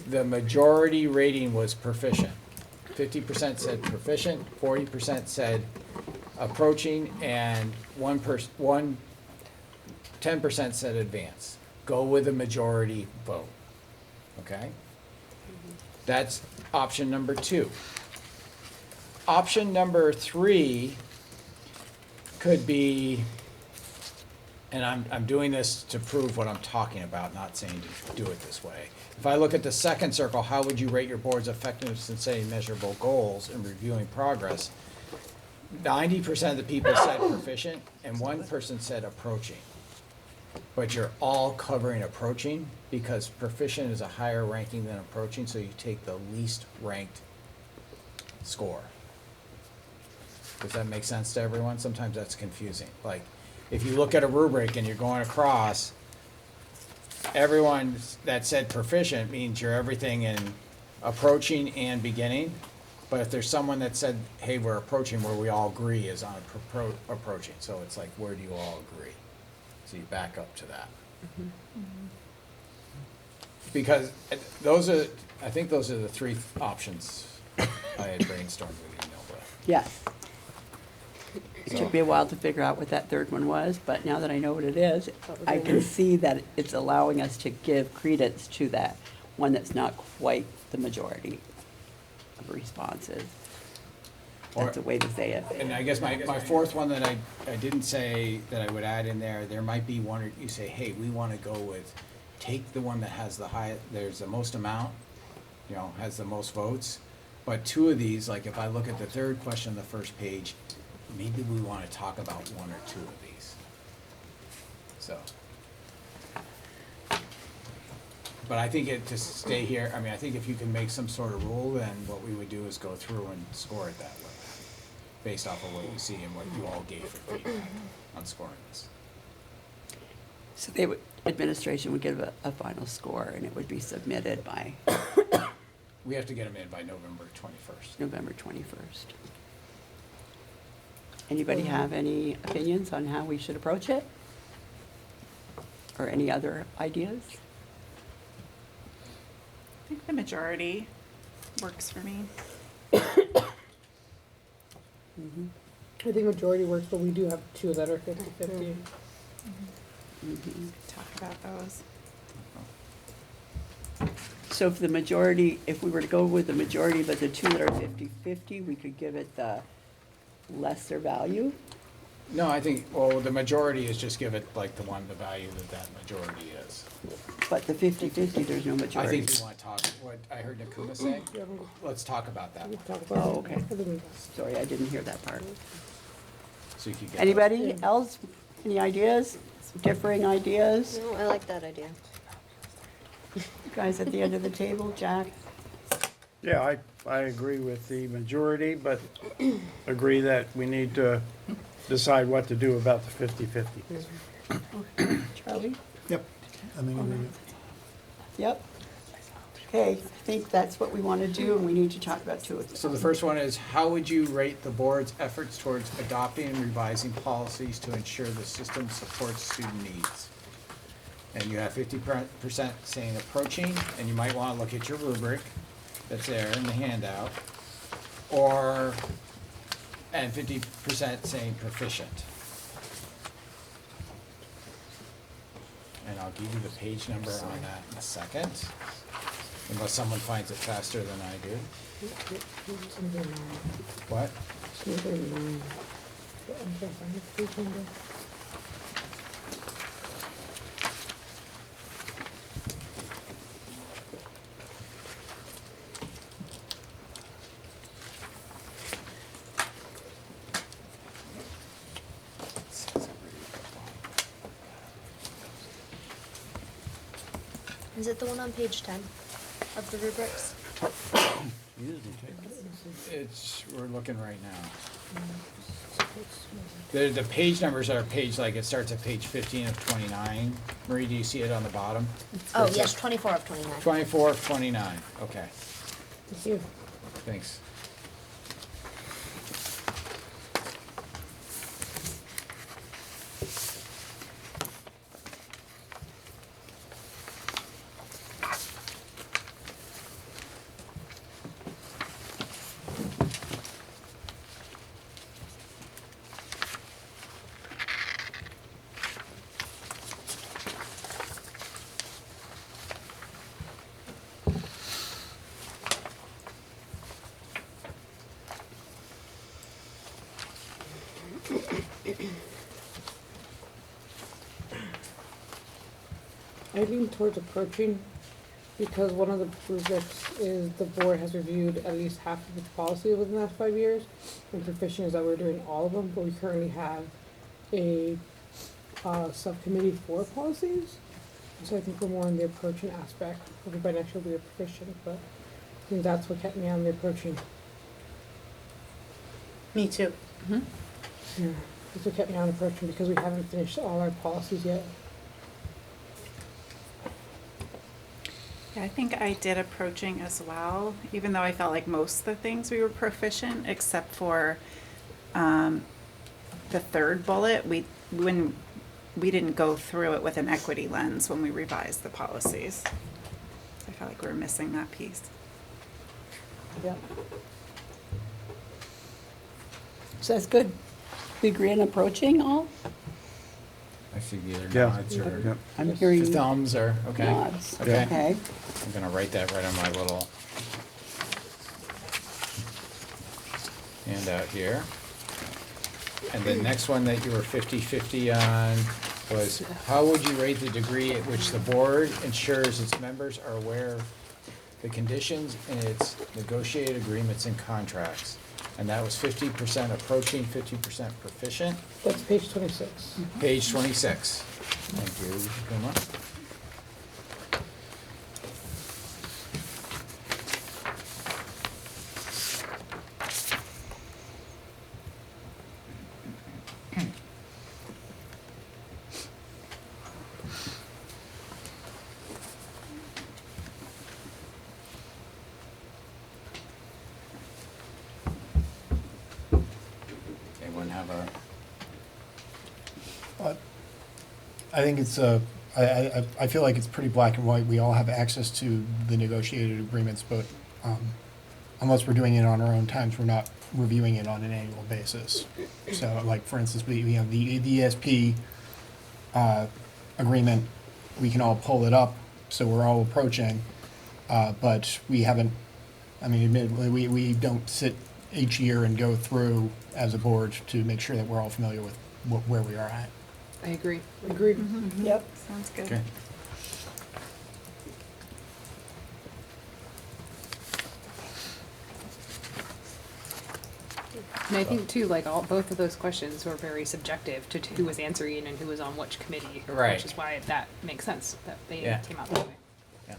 the majority rating was proficient. 50% said proficient, 40% said approaching, and 10% said advanced. Go with a majority vote, okay? That's option number 2. Option number 3 could be, and I'm doing this to prove what I'm talking about, not saying to do it this way. If I look at the second circle, how would you rate your board's effectiveness in setting measurable goals and reviewing progress? 90% of the people said proficient, and 1 person said approaching. But you're all covering approaching, because proficient is a higher ranking than approaching, so you take the least ranked score. Does that make sense to everyone? Sometimes that's confusing. Like, if you look at a rubric and you're going across, everyone that said proficient means you're everything in approaching and beginning. But if there's someone that said, hey, we're approaching, where we all agree is on approaching. So it's like, where do you all agree? So you back up to that. Because I think those are the 3 options I had brainstormed with you, Milda. Yes. It took me a while to figure out what that third one was, but now that I know what it is, I can see that it's allowing us to give credence to that one that's not quite the majority of responses. That's a way to say it. And I guess my 4th one that I didn't say that I would add in there might be one, or you say, hey, we want to go with, take the one that has the highest, there's the most amount, has the most votes. But 2 of these, like if I look at the 3rd question on the first page, maybe we want to talk about 1 or 2 of these. So. But I think to stay here, I think if you can make some sort of rule, then what we would do is go through and score it that way, based off of what you see and what you all gave for feedback on scoring this. So administration would give a final score, and it would be submitted by We have to get them in by November 21st. November 21st. Anybody have any opinions on how we should approach it? Or any other ideas? I think the majority works for me. I think majority works, but we do have 2 that are 50-50. Talk about those. So if we were to go with the majority, but the 2 that are 50-50, we could give it the lesser value? No, I think, the majority is just give it like the value that majority is. But the 50-50, there's no I majority. think you want to talk, what I heard Nakuma say, let's talk about that one. Talk about Oh, okay. I think Sorry, I didn't hear that part. So you could get. Anybody else? Any ideas? Differing ideas? No, I like that idea. You guys at the end of the table, Jack? Yeah, I agree with the majority, but agree that we need to decide what to do about the 50-50. Charlie? Yep. I'm in agreement. Yep. Okay, I think that's what we want to do, and we need to talk about 2 of them. So the first one is, how would you rate the board's efforts towards adopting and revising policies to ensure the system supports student needs? And you have 50% saying approaching, and you might want to look at your rubric that's there in the handout, and 50% saying proficient. And I'll give you the page number on that in a second, unless someone finds it faster than I do. What? Is it the one on page 10 of the rubrics? We're looking right now. The page numbers are it starts at page 15 of 29. Marie, do you see it on the bottom? Oh, It's yes, at 24 of 29. 24 of 29, okay, Thank you. thanks. I lean towards approaching because one of the rubrics is the board has reviewed at least half of its policy within the last 5 years. And proficient is that we're doing all of them, but we currently have a subcommittee for policies. So I think we're more in the approaching aspect. Everybody next year will be a proficient, but I think that's what kept me on the approaching. Me too. Yeah, that's what kept me on approaching because we haven't finished all our policies yet. Yeah, I think I did approaching as well, even though I felt like most of the things we were proficient, except for the third bullet. When we didn't go through it with an equity lens when we revised the policies. I felt like we were missing that piece. Yeah. So that's good. We agree on approaching all? I see either Yeah. nods or Yep. I'm hearing thumbs or, okay. nods. Okay. Okay. I'm gonna write that right on my little handout here. And the next one that you were 50-50 on was, how would you rate the degree at which the board ensures its members are aware of the conditions in its negotiated agreements and contracts? And that was 50% approaching, 50% proficient. That's page 26. Page 26. Thank you, Puma. Anyone have a? I think it's, I feel like it's pretty black and white. We all have access to the negotiated agreements, but unless we're doing it on our own times, we're not reviewing it on an annual basis. So like, for instance, we have the ESP agreement, we can all pull it up, so we're all approaching, but we haven't, I mean, admittedly, we don't sit each year and go through as a board to make sure that we're all familiar with where we are at. I agree. Agreed. Yep. Sounds good. Okay. And I think too, like both of those questions were very subjective to who was answering and who was on which committee. Right. Which is why that makes sense, that they Yeah. came out that way. Yeah.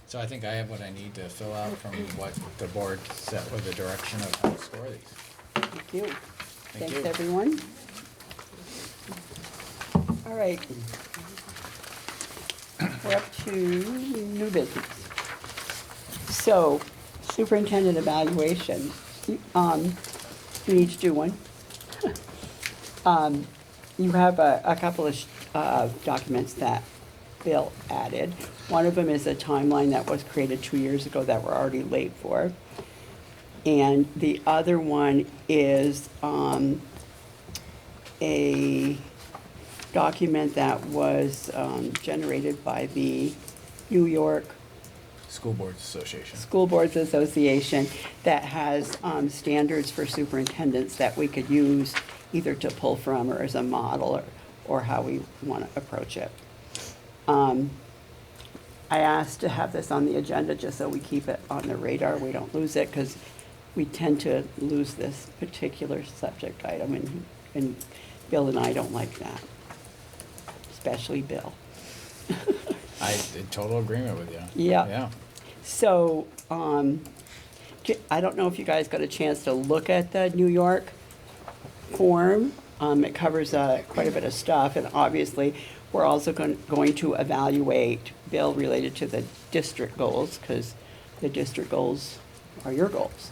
So I think I have what I need to fill out from what the board set with the direction of how to score these. Thank you. Thank Thanks, you. everyone. All right. We're up to new business. So, superintendent evaluation. We need to do one. You have a couple of documents that Bill added. One of them is a timeline that was created 2 years ago that we're already late for. And the other one is a document that was generated by the New York School Boards Association. School Boards Association that has standards for superintendents that we could use either to pull from or as a model or how we want to approach it. I asked to have this on the agenda just so we keep it on the radar, we don't lose it, because we tend to lose this particular subject item, and Bill and I don't like that, especially Bill. I in total agreement with you. Yeah. Yeah. So, I don't know if you guys got a chance to look at the New York form. It covers quite a bit of stuff, and obviously, we're also going to evaluate, Bill, related to the district goals, because the district goals are your goals.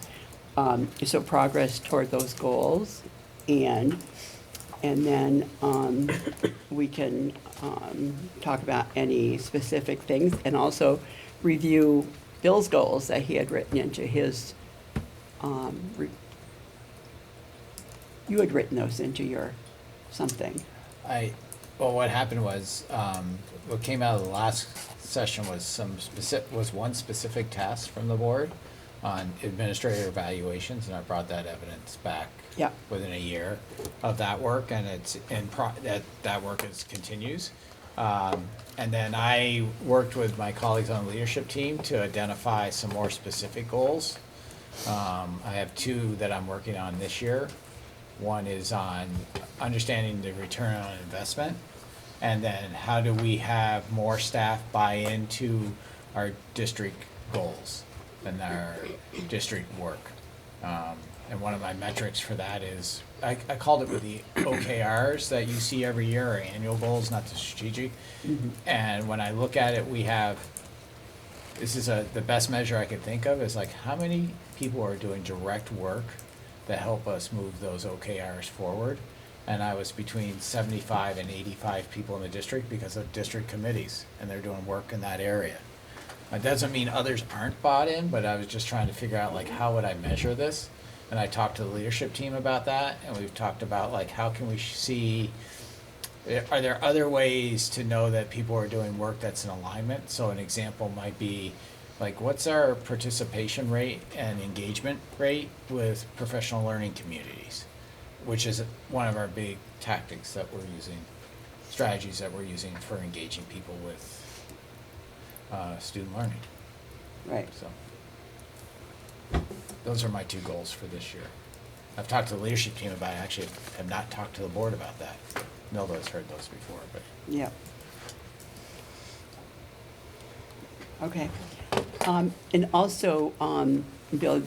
So progress toward those goals, and then we can talk about any specific things, and also review Bill's goals that he had written into his, you had written those into your something. Well, what happened was, what came out of the last session was one specific task from the board on administrator evaluations, and I brought that evidence back Yeah. within a year of that work, and that work continues. And then I worked with my colleagues on the leadership team to identify some more specific goals. I have two that I'm working on this year. One is on understanding the return on investment, and then how do we have more staff buy into our district goals and our district work. And one of my metrics for that is, I called it with the OKRs that you see every year, or annual goals, not the strategic. And when I look at it, this is the best measure I could think of, is like how many people are doing direct work that help us move those OKRs forward. And I was between 75 and 85 people in the district because of district committees, and they're doing work in that area. It doesn't mean others aren't bought in, but I was just trying to figure out, like, how would I measure this? And I talked to the leadership team about that, and we've talked about, like, how can we see, are there other ways to know that people are doing work that's in alignment? So an example might be, like, what's our participation rate and engagement rate with professional learning communities? Which is one of our big tactics that we're using, strategies that we're using for engaging people with student learning. Right. So those are my two goals for this year. I've talked to the leadership team about it. I actually have not talked to the board about that. Nilda's heard those before, but. Yeah. Okay. And also, Bill,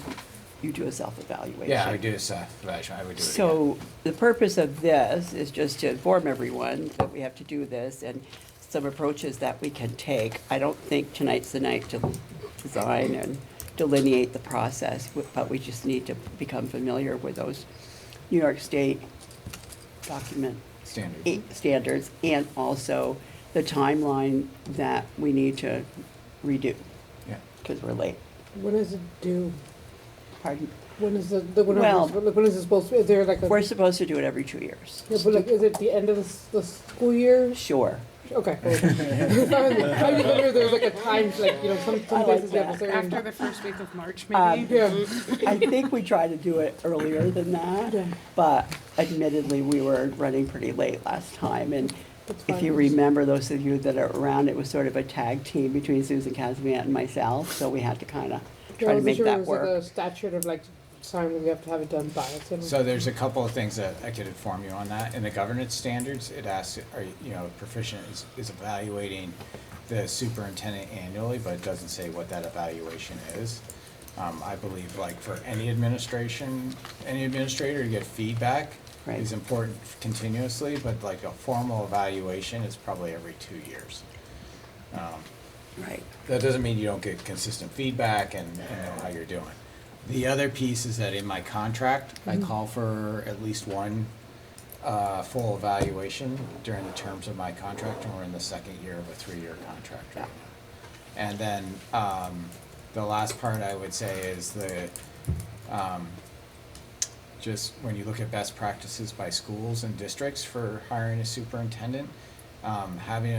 you do a self-evaluation. Yeah, I do self-evaluation. I would do it again. So the purpose of this is just to inform everyone that we have to do this and some approaches that we can take. I don't think tonight's the night to design and delineate the process, but we just need to become familiar with those New York State document standards, and also the timeline that we need to redo. Yeah. Because we're late. When is it due? Pardon? When is Well- when is it supposed to, is there like a? We're supposed to do it every 2 years. Yeah, but like, is it the end of the school year? Sure. Okay. Cool. I just wonder if there's like a time, like, you know, some I like places you have a that. certain. After the first week of March, Um, maybe? Yeah. I think we try to do it earlier than that, Yeah. but admittedly, we were running pretty late last time. And That's if fine. you remember, those of you that are around, it was sort of a tag team between Susan Casamant and myself, so we had to kind of try to make that There's like work. a statute of like time that we have to have it done by. So there's a couple of things that I could inform you on that. In the governance standards, it asks, proficient is evaluating the superintendent annually, but it doesn't say what that evaluation is. I believe, like, for any administrator to get feedback Right. is important continuously, but like a formal evaluation is probably every 2 years. Right. That doesn't mean you don't get consistent feedback and know how you're doing. The other piece is that in my contract, I call for at least one full evaluation during the terms of my contract, and we're in the second year of a 3-year contract right now. And then the last part I would say is just when you look at best practices by schools and districts for hiring a superintendent, having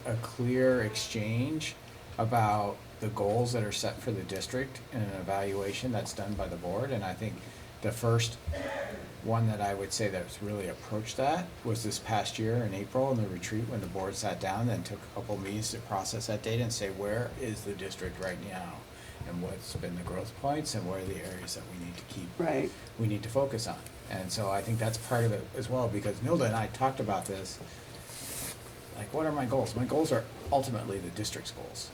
a clear exchange about the goals that are set for the district in an evaluation that's done by the board. And I think the first one that I would say that's really approached that was this past year in April in the retreat, when the board sat down and took a couple meetings to process that data and say, where is the district right now? And what's been the growth points, and what are the areas that we need to keep, Right. we need to focus on. And so I think that's part of it as well, because Nilda and I talked about this like, what are my goals? My goals are ultimately the district's goals.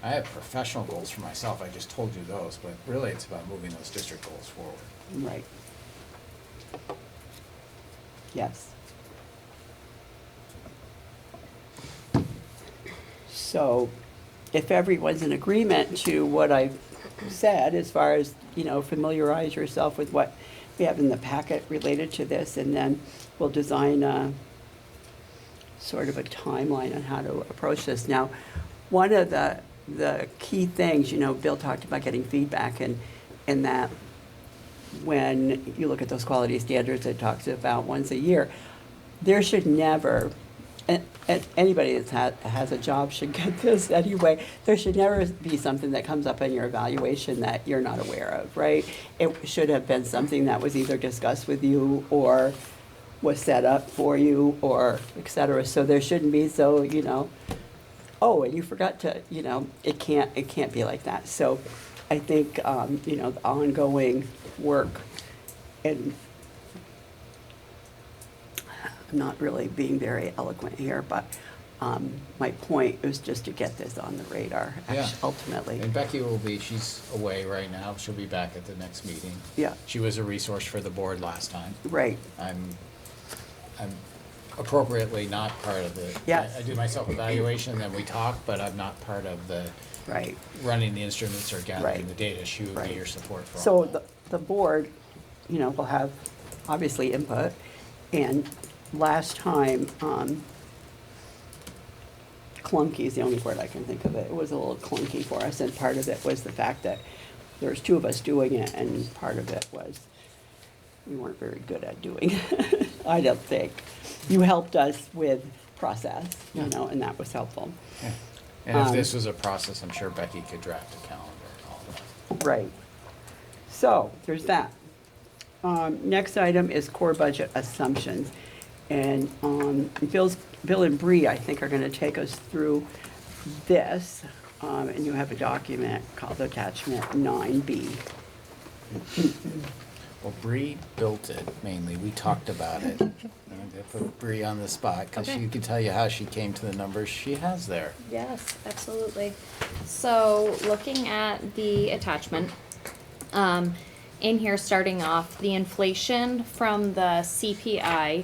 I have professional goals for myself, I just told you those, but really it's about moving those district goals forward. Right. Yes. So, if everyone's in agreement to what I've said, as far as, familiarize yourself with what we have in the packet related to this, and then we'll design a sort of a timeline on how to approach this. Now, one of the key things, Bill talked about getting feedback, and that when you look at those quality standards, it talks about once a year, there should never, and anybody that has a job should get this anyway, there should never be something that comes up in your evaluation that you're not aware of, right? It should have been something that was either discussed with you or was set up for you, or et cetera. So there shouldn't be, oh, and you forgot to, it can't be like that. So I think, the ongoing work, and I'm not really being very eloquent here, but my point is just to get this on the radar, Yeah. ultimately. And Becky she's away right now, she'll be back at the next meeting. Yeah. She was a resource for the board last time. Right. I'm appropriately not part of the. Yes. I do my self-evaluation, then we talk, but I'm not part of the Right. running the instruments or gathering Right. the data. She would Right. be your support for all So that. the board, will have obviously input, and last time, clunky is the only word I can think of it. It was a little clunky for us, and part of it was the fact that there's two of us doing it, and part of it was we weren't very good at doing it, I don't think. You helped us with process, and that was helpful. Yeah. And if this was a process, I'm sure Becky could draft a calendar and all that. Right. So, there's that. Next item is core budget assumptions. And Bill and Bree, I think, are going to take us through this. And you have a document called Attachment 9B. Well, Bree built it mainly. We talked about it. I'm gonna put Bree on the spot because Okay. she can tell you how she came to the numbers she has there. Yes, absolutely. So looking at the attachment, in here starting off, the inflation from the CPI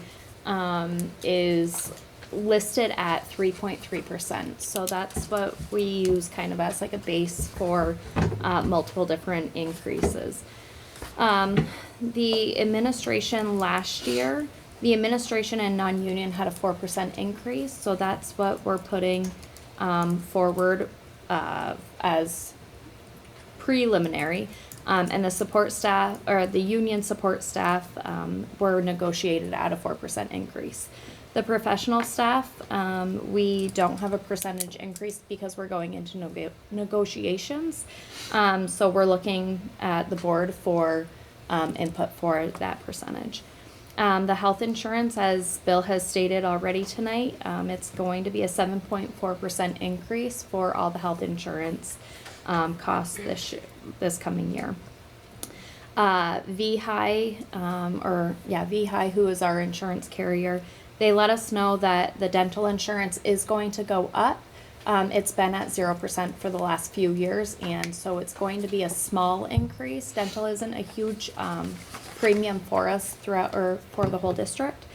is listed at 3.3%. So that's what we use kind of as like a base for multiple different increases. The administration last year, the administration and non-union had a 4% increase, so that's what we're putting forward as preliminary. And the support staff, or the union support staff, were negotiated at a 4% increase. The professional staff, we don't have a percentage increase because we're going into negotiations. So we're looking at the board for input for that percentage. The health insurance, as Bill has stated already tonight, it's going to be a 7.4% increase for all the health insurance costs this coming year. VHI, VHI, who is our insurance carrier, they let us know that the dental insurance is going to go up. It's been at 0% for the last few years, and so it's going to be a small increase. Dental isn't a huge premium for us throughout, or for the whole district.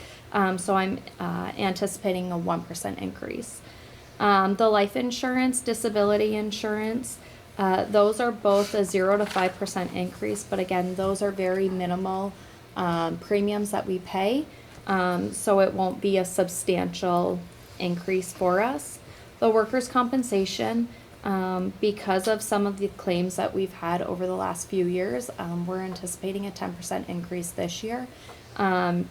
So I'm anticipating a 1% increase. The life insurance, disability insurance, those are both a 0 to 5% increase, but again, those are very minimal premiums that we pay. So it won't be a substantial increase for us. The workers' compensation, because of some of the claims that we've had over the last few years, we're anticipating a 10% increase this year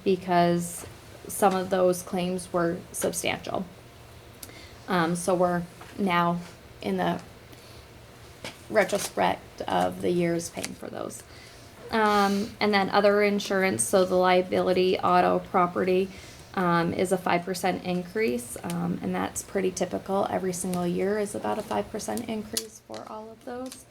because some of those claims were substantial. So we're now in the retrospect of the years paying for those. And then other insurance, so the liability, auto, property, is a 5% increase, and that's pretty typical. Every single year is about a 5% increase for all of those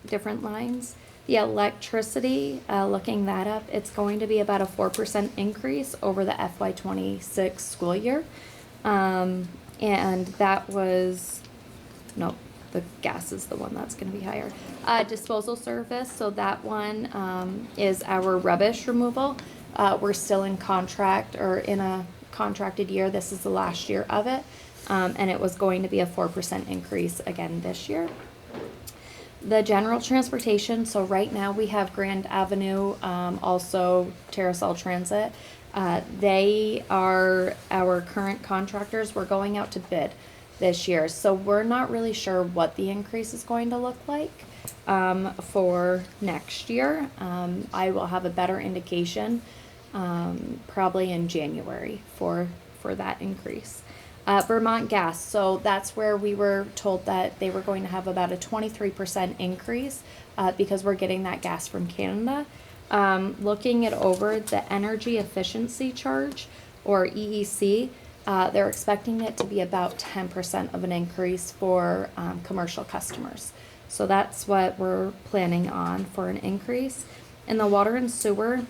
different lines. The electricity, looking that up, it's going to be about a 4% increase over the FY '26 school year. And that was, nope, the gas is the one that's gonna be higher. Disposal service, so that one, is our rubbish removal. We're still in contract or in a contracted year. This is the last year of it. And it was going to be a 4% increase again this year. The general transportation, so right now we have Grand Avenue, also Terrasol Transit. They are our current contractors. We're going out to bid this year. So we're not really sure what the increase is going to look like for next year. I will have a better indication probably in January for that increase. Vermont Gas, so that's where we were told that they were going to have about a 23% increase because we're getting that gas from Canada. Looking it over, the energy efficiency charge, or EEC, they're expecting it to be about 10% of an increase for commercial customers. So that's what we're planning on for an increase. In the water and sewer,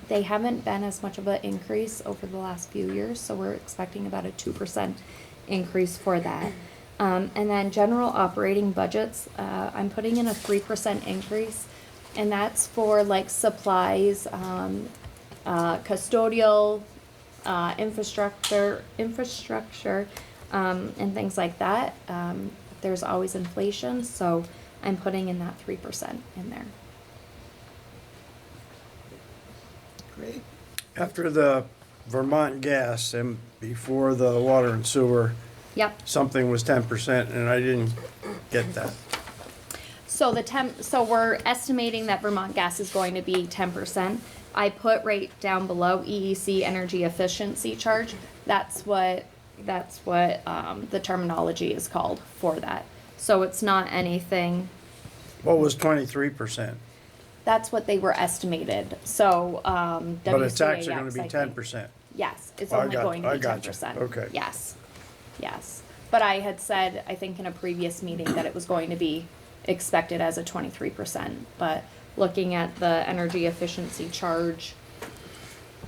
they haven't been as much of an increase over the last few years, so we're expecting about a 2% increase for that. And then general operating budgets, I'm putting in a 3% increase, and that's for like supplies, custodial, infrastructure, and things like that. There's always inflation, so I'm putting in that 3% in there. Great. After the Vermont gas and before the water and sewer, Yep. something was 10%, and I didn't get that. So so we're estimating that Vermont Gas is going to be 10%. I put right down below EEC energy efficiency charge. That's what the terminology is called for that. So it's not anything. What was 23%? That's what they were estimated. So But it's actually WCAX, gonna be I think. 10%. Yes, it's I only got- going to I be got you. 10%. Okay. Yes, yes. But I had said, I think in a previous meeting, that it was going to be expected as a 23%. But looking at the energy efficiency charge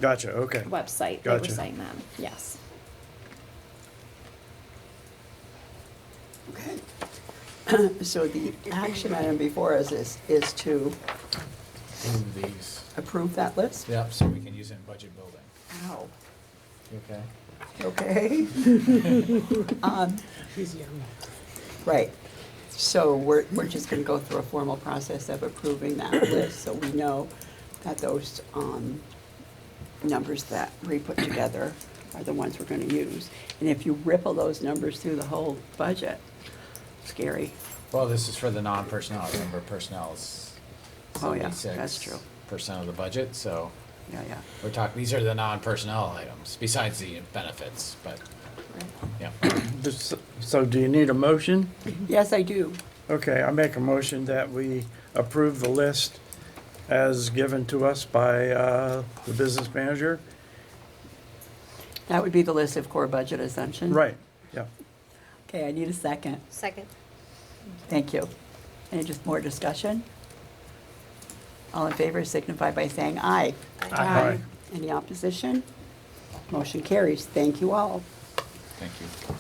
Gotcha, okay. website, they were Gotcha. saying that, yes. Okay. So the action item before us is to Move these. approve that list? Yep, so we can use it in budget building. Ow. You okay? Okay. He's young. Right. So we're just gonna go through a formal process of approving that list, so we know that those, numbers that we put together are the ones we're gonna use. And if you ripple those numbers through the whole budget, scary. Well, this is for the non-personnel. Remember, personnel is Oh, yeah, that's true. 76% of the budget, so Yeah, yeah. we're talking, these are the non-personnel items, besides the benefits, but, yeah. So do you need a motion? Yes, I do. Okay, I make a motion that we approve the list as given to us by the business manager. That would be the list of core budget assumptions. Right, yeah. Okay, I need a second. Second. Thank you. Any just more discussion? All in favor signify by saying aye. Aye. Any opposition? Motion carries. Thank you all. Thank you.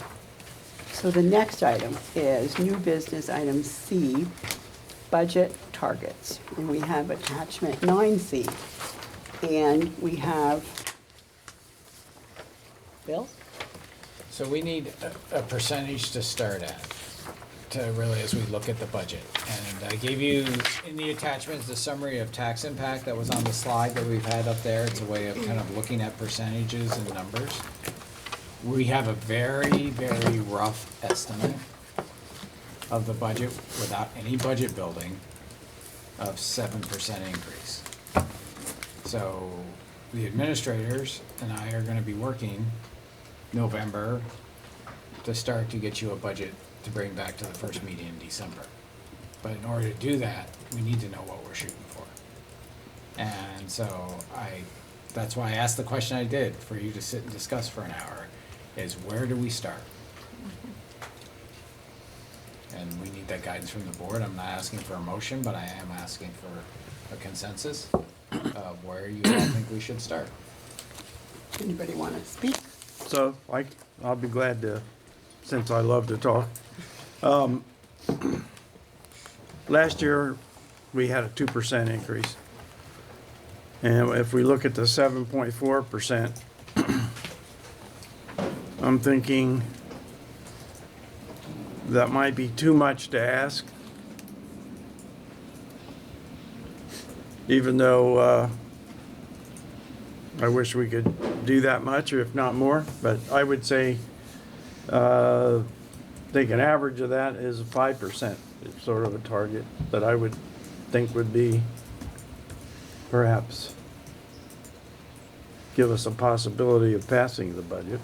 So the next item is new business item C, budget targets. And we have attachment 9C. And we have, Bill? So we need a percentage to start at, to really, as we look at the budget. And I gave you, in the attachments, the summary of tax impact that was on the slide that we've had up there. It's a way of kind of looking at percentages and numbers. We have a very, very rough estimate of the budget without any budget building of 7% increase. So the administrators and I are gonna be working November to start to get you a budget to bring back to the first meeting in December. But in order to do that, we need to know what we're shooting for. And so that's why I asked the question I did, for you to sit and discuss for an hour, is where do we start? and we need that guidance from the board. I'm not asking for a motion, but I am asking for a consensus of where you all think we should start. Anybody want to speak? So, I'll be glad to, since I love to talk. Last year, we had a 2% increase. And if we look at the 7.4%, I'm thinking that might be too much to ask. Even though I wish we could do that much, or if not more, but I would say, think an average of that is 5%. It's sort of a target that I would think would be perhaps give us a possibility of passing the budget.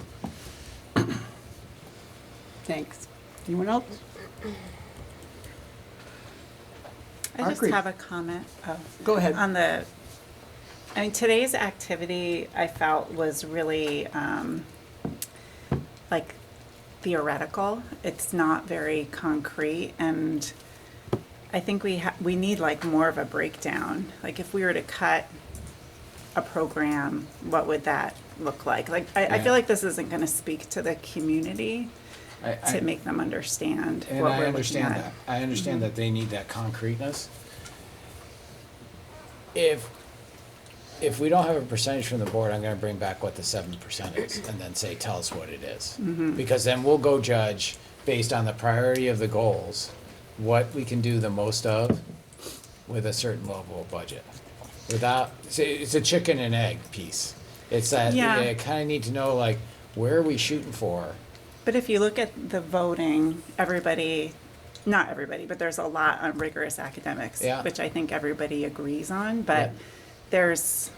Thanks. Anyone else? I just Agreed. have a comment. Oh, Go ahead. on the, I mean, today's activity I felt was really like theoretical. It's not very concrete, and I think we need like more of a breakdown. Like if we were to cut a program, what would that look like? Like I feel like this isn't going to speak to the community to make them understand And what I we're understand looking that. at. I understand that they need that concreteness. If we don't have a percentage from the board, I'm gonna bring back what the 7% is and then say, tell us what it is. Because then we'll go judge, based on the priority of the goals, what we can do the most of with a certain level of budget. Without, it's a chicken and egg piece. It's that, Yeah. you kinda need to know, like, where are we shooting for? But if you look at the voting, everybody, not everybody, but there's a lot on rigorous academics, Yeah. which I think everybody agrees on, but Yeah. there's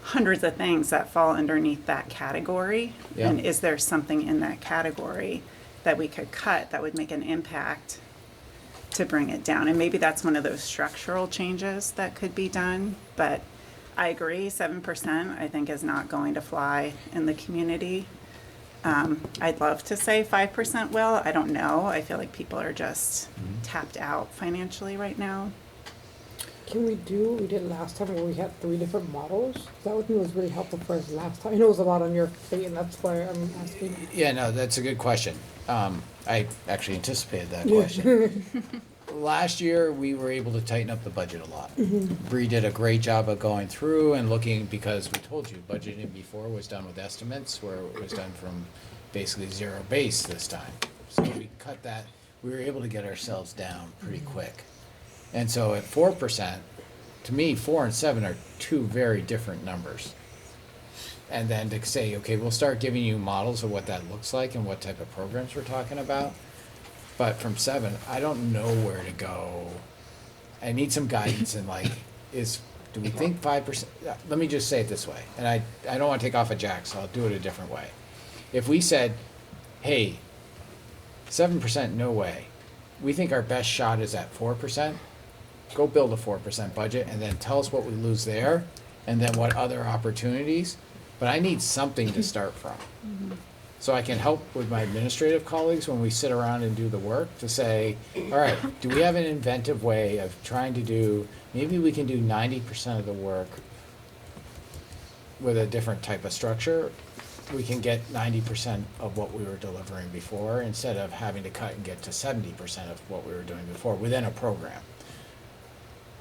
hundreds of things that fall underneath that category. Yeah. And is there something in that category that we could cut that would make an impact to bring it down? And maybe that's one of those structural changes that could be done, but I agree, 7% I think is not going to fly in the community. I'd love to say 5% will. I don't know. I feel like people are just tapped out financially right now. Can we do what we did last time where we had 3 different models? That would be was really helpful for us last time. I know it was a lot on your plate, and that's why I'm asking. Yeah, no, that's a good question. I actually anticipated that question. Last year, we were able to tighten up the budget a lot. Bree did a great job of going through and looking, because we told you, budgeting before was done with estimates, where it was done from basically zero base this time. So we cut that, we were able to get ourselves down pretty quick. And so at 4%, to me, 4 and 7 are two very different numbers. And then to say, okay, we'll start giving you models of what that looks like and what type of programs we're talking about. But from 7, I don't know where to go. I need some guidance in like, do we think 5%? Let me just say it this way, and I don't want to take off of Jack, so I'll do it a different way. If we said, hey, 7%, no way. We think our best shot is at 4%. Go build a 4% budget and then tell us what we lose there and then what other opportunities. But I need something to start from. So I can help with my administrative colleagues when we sit around and do the work to say, all right, do we have an inventive way of trying to do, maybe we can do 90% of the work with a different type of structure. We can get 90% of what we were delivering before instead of having to cut and get to 70% of what we were doing before within a program.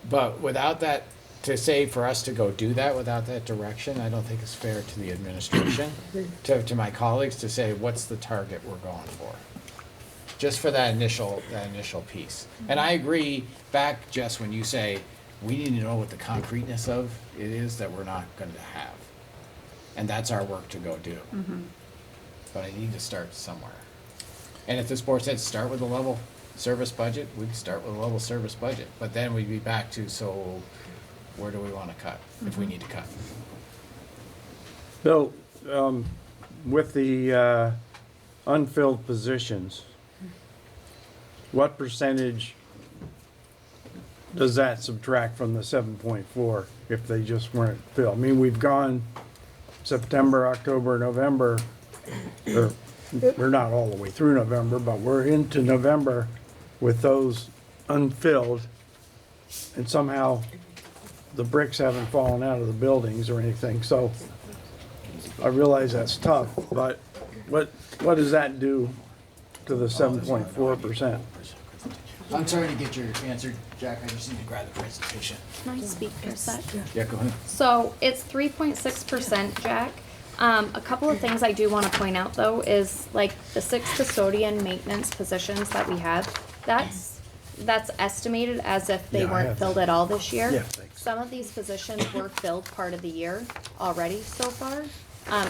But without that, to say for us to go do that without that direction, I don't think it's fair to the administration, to my colleagues, to say, what's the target we're going for? Just for that initial piece. And I agree back, Jess, when you say, we need to know what the concreteness of it is that we're not going to have. And that's our work to go do. But I need to start somewhere. And if this board said start with a level service budget, we'd start with a level service budget. But then we'd be back to, so where do we want to cut, if we need to cut? Bill, with the unfilled positions, what percentage does that subtract from the 7.4 if they just weren't filled? I mean, we've gone September, October, November, or we're not all the way through November, but we're into November, with those unfilled, and somehow the bricks haven't fallen out of the buildings or anything, so I realize that's tough, but what does that do to the 7.4%? I'm sorry to get your answer, Jack, I just need to grab the presentation. Can I speak for a sec? Yeah, go ahead. So it's 3.6%, Jack. A couple of things I do want to point out though is like the 6 custodian maintenance positions that we have, that's estimated as if they Yeah, I weren't have filled that. at all this year. Yeah, thanks. Some of these positions were filled part of the year already so far,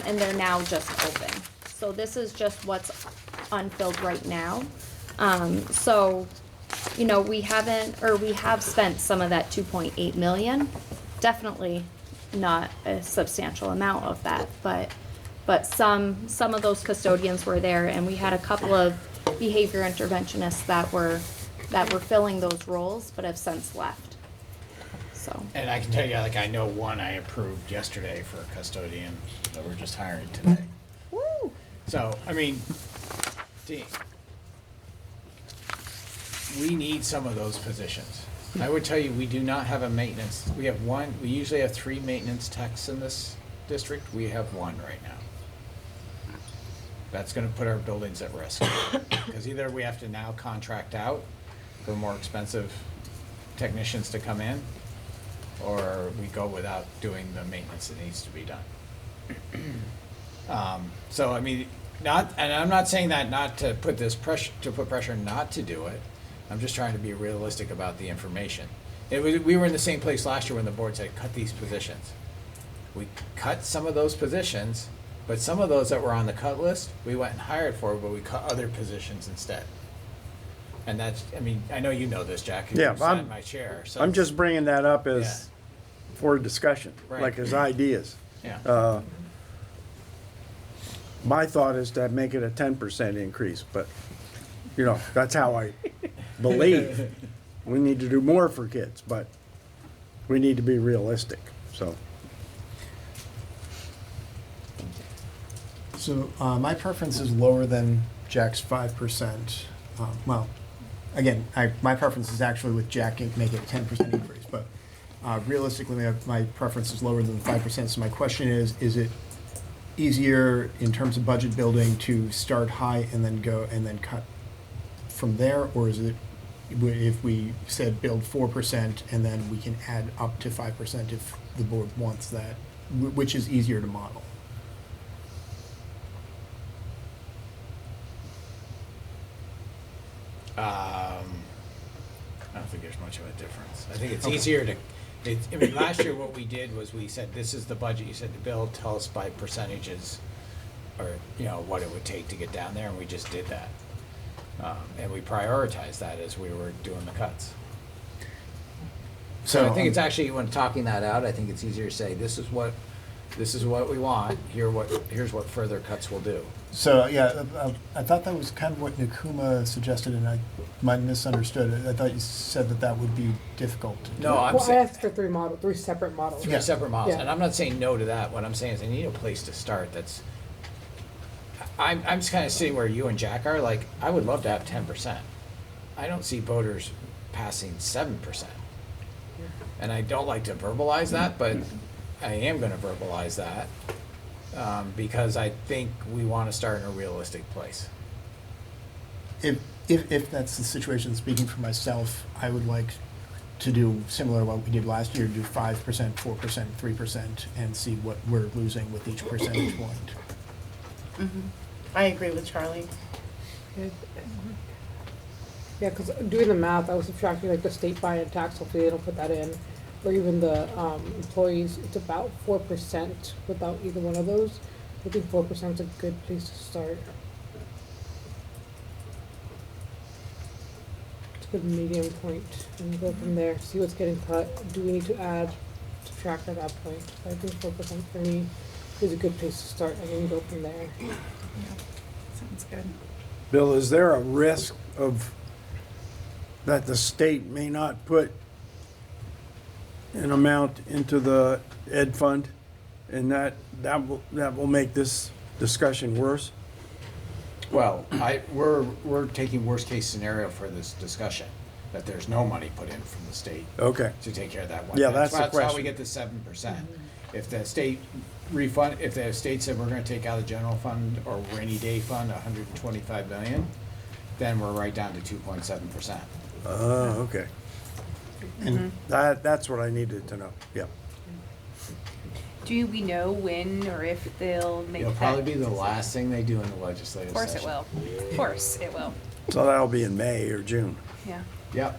and they're now just open. So this is just what's unfilled right now. So, you know, we have spent some of that 2.8 million. Definitely not a substantial amount of that, but some of those custodians were there, and we had a couple of behavior interventionists that were filling those roles, but have since left. So. And I can tell you, like, I know one I approved yesterday for a custodian that we're just hiring today. Woo! So, I mean, Dean, we need some of those positions. I would tell you, we do not have a maintenance, we usually have 3 maintenance techs in this district, we have 1 right now. That's gonna put our buildings at risk, because either we have to now contract out for more expensive technicians to come in, or we go without doing the maintenance that needs to be done. So, I mean, and I'm not saying that not to put pressure not to do it. I'm just trying to be realistic about the information. We were in the same place last year when the board said, cut these positions. We cut some of those positions, but some of those that were on the cut list, we went and hired for, but we cut other positions instead. And that's, I mean, I know you know this, Jack, 'cause Yeah, you sat in my chair, so. I'm just bringing that up Yeah. as, for discussion, Right. like as ideas. Yeah. My thought is to make it a 10% increase, but, you know, that's how I believe. We need to do more for kids, but we need to be realistic, so. So, my preference is lower than Jack's 5%. Well, again, my preference is actually with Jack, make it a 10% increase, but realistically, my preference is lower than the 5%. So my question is it easier in terms of budget building to start high and then cut from there? Or is it, if we said build 4% and then we can add up to 5% if the board wants that, which is easier to model? I don't think there's much of a difference. I think it's easier to, I mean, last year what we did was we said, this is the budget you said to build, tell us by percentages, or, you know, what it would take to get down there, and we just did that. And we prioritized that as we were doing the cuts. So I think it's actually, when talking that out, I think it's easier to say, this is what we want, here's what further cuts will do. So, yeah, I thought that was kind of what Nakuma suggested, and I might have misunderstood it. I thought you said that would be difficult to do. No, I'm Well, I saying, asked for 3 separate models. three separate models, Yeah. and I'm not saying no to that, what I'm saying is I need a place to start that's, I'm just kind of sitting where you and Jack are, like, I would love to have 10%. I don't see voters passing 7%. And I don't like to verbalize that, but I am gonna verbalize that, because I think we wanna start in a realistic place. If that's the situation, speaking for myself, I would like to do similar to what we did last year, do 5%, 4%, 3%, and see what we're losing with each percentage point. I agree with Charlie. Yeah, because doing the math, I was subtracting like the state buy-in tax, hopefully they don't put that in, or even the employees, it's about 4% without either one of those. I think 4% is a good place to start. It's a good medium point, and go from there, see what's getting cut, do we need to add, subtract at that point? I think 4% for me is a good place to start, and then go from there. Sounds good. Bill, is there a risk of, that the state may not put an amount into the ed fund, and that will make this discussion worse? Well, we're taking worst case scenario for this discussion, that there's no money put in from the state Okay. to take care of that one. Yeah, that's the how we question. get the 7%. If the state refund, if the state said we're gonna take out of the general fund or rainy day fund, 125 million, then we're right down to 2.7%. Oh, okay. And That's what I needed to know, yeah. Do we know when or if they'll make that? It'll probably be the last thing they do in the legislative Of session. course it will. Of course it will. So that'll be in May or June. Yeah. Yep.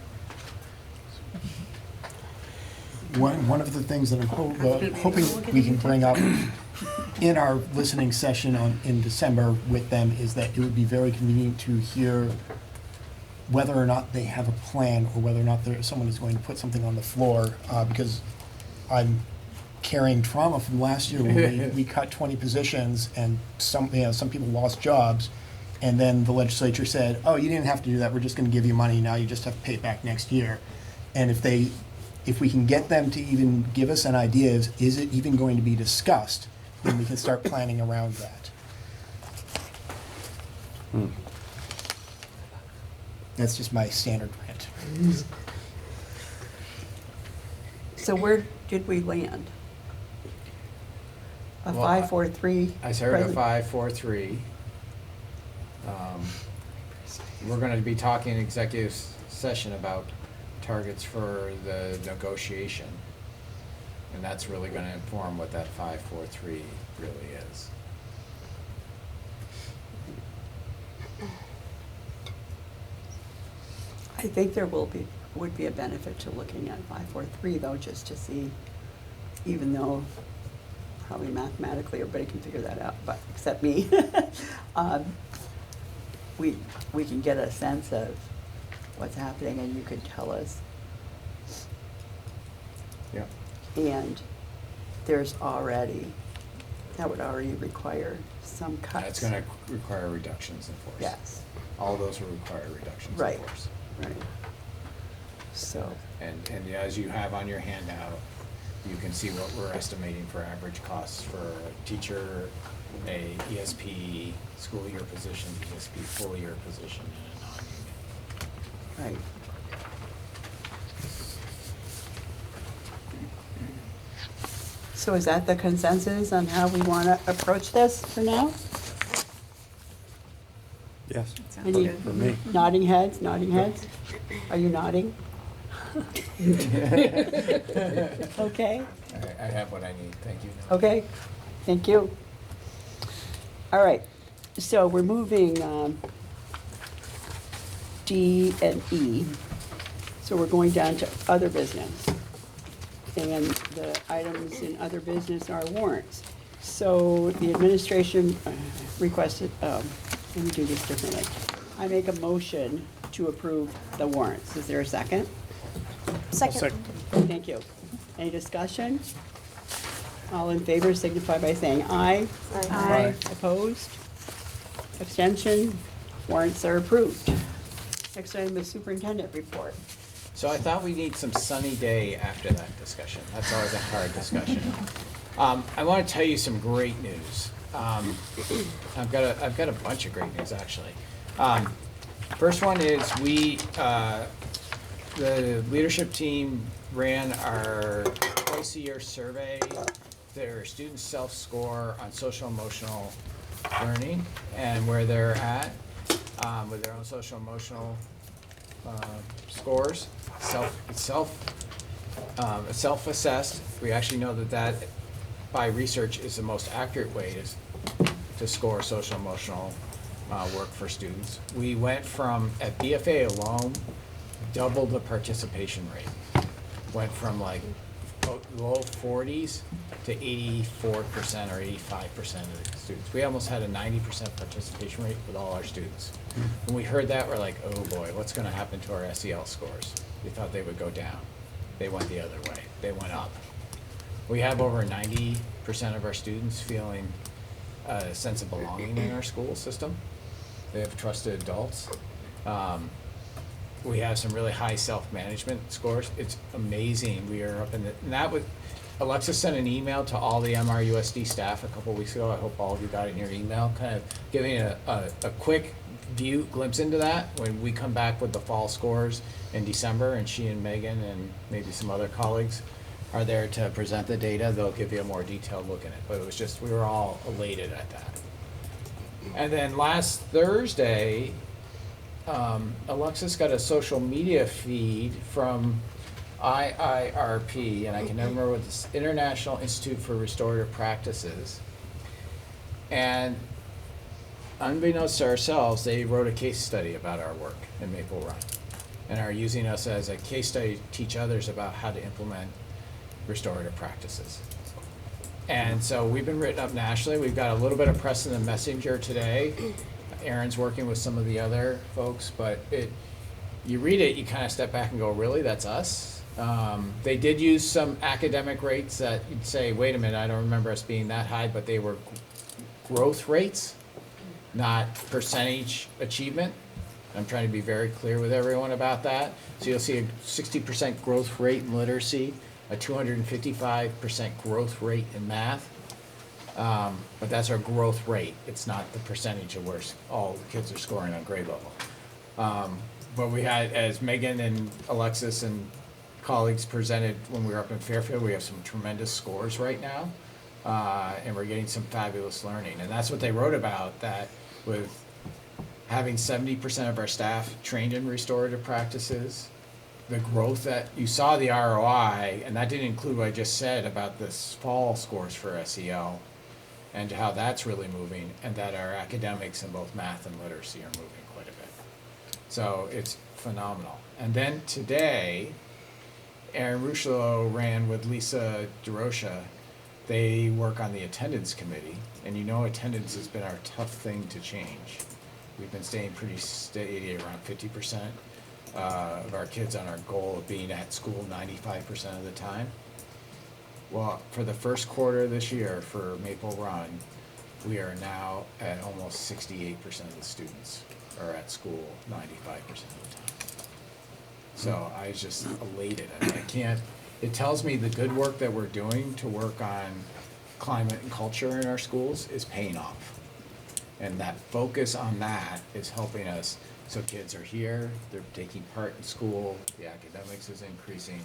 one of the things that I'm hoping we can bring up in our listening session in December with them is that it would be very convenient to hear whether or not they have a plan or whether or not someone is going to put something on the floor, because I'm carrying trauma from last year when we cut 20 positions and some people lost jobs, and then the legislature said, oh, you didn't have to do that, we're just going to give you money, now you just have to pay it back next year. And if we can get them to even give us an idea of, is it even going to be discussed, then we can start planning around that. That's just my standard rant. So where did we land? A Well, 5-4-3? I heard a 5-4-3. We're gonna be talking in executive session about targets for the negotiation. And that's really gonna inform what that 5-4-3 really is. I think there would be a benefit to looking at 5-4-3 though, just to see, even though probably mathematically everybody can figure that out, but except me. We can get a sense of what's happening and you could tell us. Yep. And that would already require some cuts. That's gonna require reductions in force. Yes, All those will require reductions Right. in force. right. So, And as you have on your handout, you can see what we're estimating for average costs for a teacher, a ESP, school year position, ESP full year position, and a non-union. right. So is that the consensus on how we want to approach this for now? Yes, Any for me. nodding heads, nodding heads? Are you nodding? Okay, All right, I have what I need, thank you. okay, thank you. All right, so we're moving D and E. So we're going down to other business. And the items in other business are warrants. So the administration requested, let me do this differently. I make a motion to approve the warrants. Is there a second? Second. Thank you. Any discussion? All in favor signify by saying aye. Aye. Opposed? Abstention? Warrants are approved. Next item is superintendent report. So I thought we need some sunny day after that discussion. That's always a hard discussion. I want to tell you some great news. I've got a bunch of great news, actually. First one is the leadership team ran our twice-a-year survey. Their students self-score on social emotional learning and where they're at with their own social emotional scores. Self-assessed. We actually know that by research is the most accurate way to score social emotional work for students. We went from, at BFA alone, double the participation rate. Went from like low 40s to 84% or 85% of the students. We almost had a 90% participation rate with all our students. When we heard that, we're like, oh boy, what's gonna happen to our SEL scores? We thought they would go down. They went the other way. They went up. We have over 90% of our students feeling a sense of belonging in our school system. They have trusted adults. We have some really high self-management scores. It's amazing. We are up in the, and Alexis sent an email to all the MRUSD staff a couple weeks ago. I hope all of you got it in your email, kind of giving a quick glimpse into that when we come back with the fall scores in December, and she and Megan and maybe some other colleagues are there to present the data. They'll give you a more detailed look at it, but it was just, we were all elated at that. And then last Thursday, Alexis got a social media feed from IIRP, and I can never remember what this International Institute for Restorative Practices. And unbeknownst to ourselves, they wrote a case study about our work in Maple Run and are using us as a case study to teach others about how to implement restorative practices. And so we've been written up nationally. We've got a little bit of press in the Messenger today. Aaron's working with some of the other folks, but you read it, you kind of step back and go, really, that's us? They did use some academic rates that you'd say, wait a minute, I don't remember us being that high, but they were growth rates, not percentage achievement. I'm trying to be very clear with everyone about that. So you'll see a 60% growth rate in literacy, a 255% growth rate in math. But that's our growth rate. It's not the percentage of where all the kids are scoring on grade level. But we had, as Megan and Alexis and colleagues presented when we were up in Fairfield, we have some tremendous scores right now. And we're getting some fabulous learning. And that's what they wrote about, that with having 70% of our staff trained in restorative practices, the growth that you saw, the ROI, and that didn't include what I just said about this fall scores for SEL and how that's really moving, and that our academics in both math and literacy are moving quite a bit. So it's phenomenal. And then today, Aaron Rushlow ran with Lisa DeRocha. They work on the attendance committee, and you know attendance has been our tough thing to change. We've been staying pretty steady around 50% of our kids on our goal of being at school 95% of the time. Well, for the first quarter of this year for Maple Run, we are now at almost 68% of the students are at school 95% of the time. So I was just elated. I mean, I can't, it tells me the good work that we're doing to work on climate and culture in our schools is paying off. And that focus on that is helping us. So kids are here, they're taking part in school, the academics is increasing.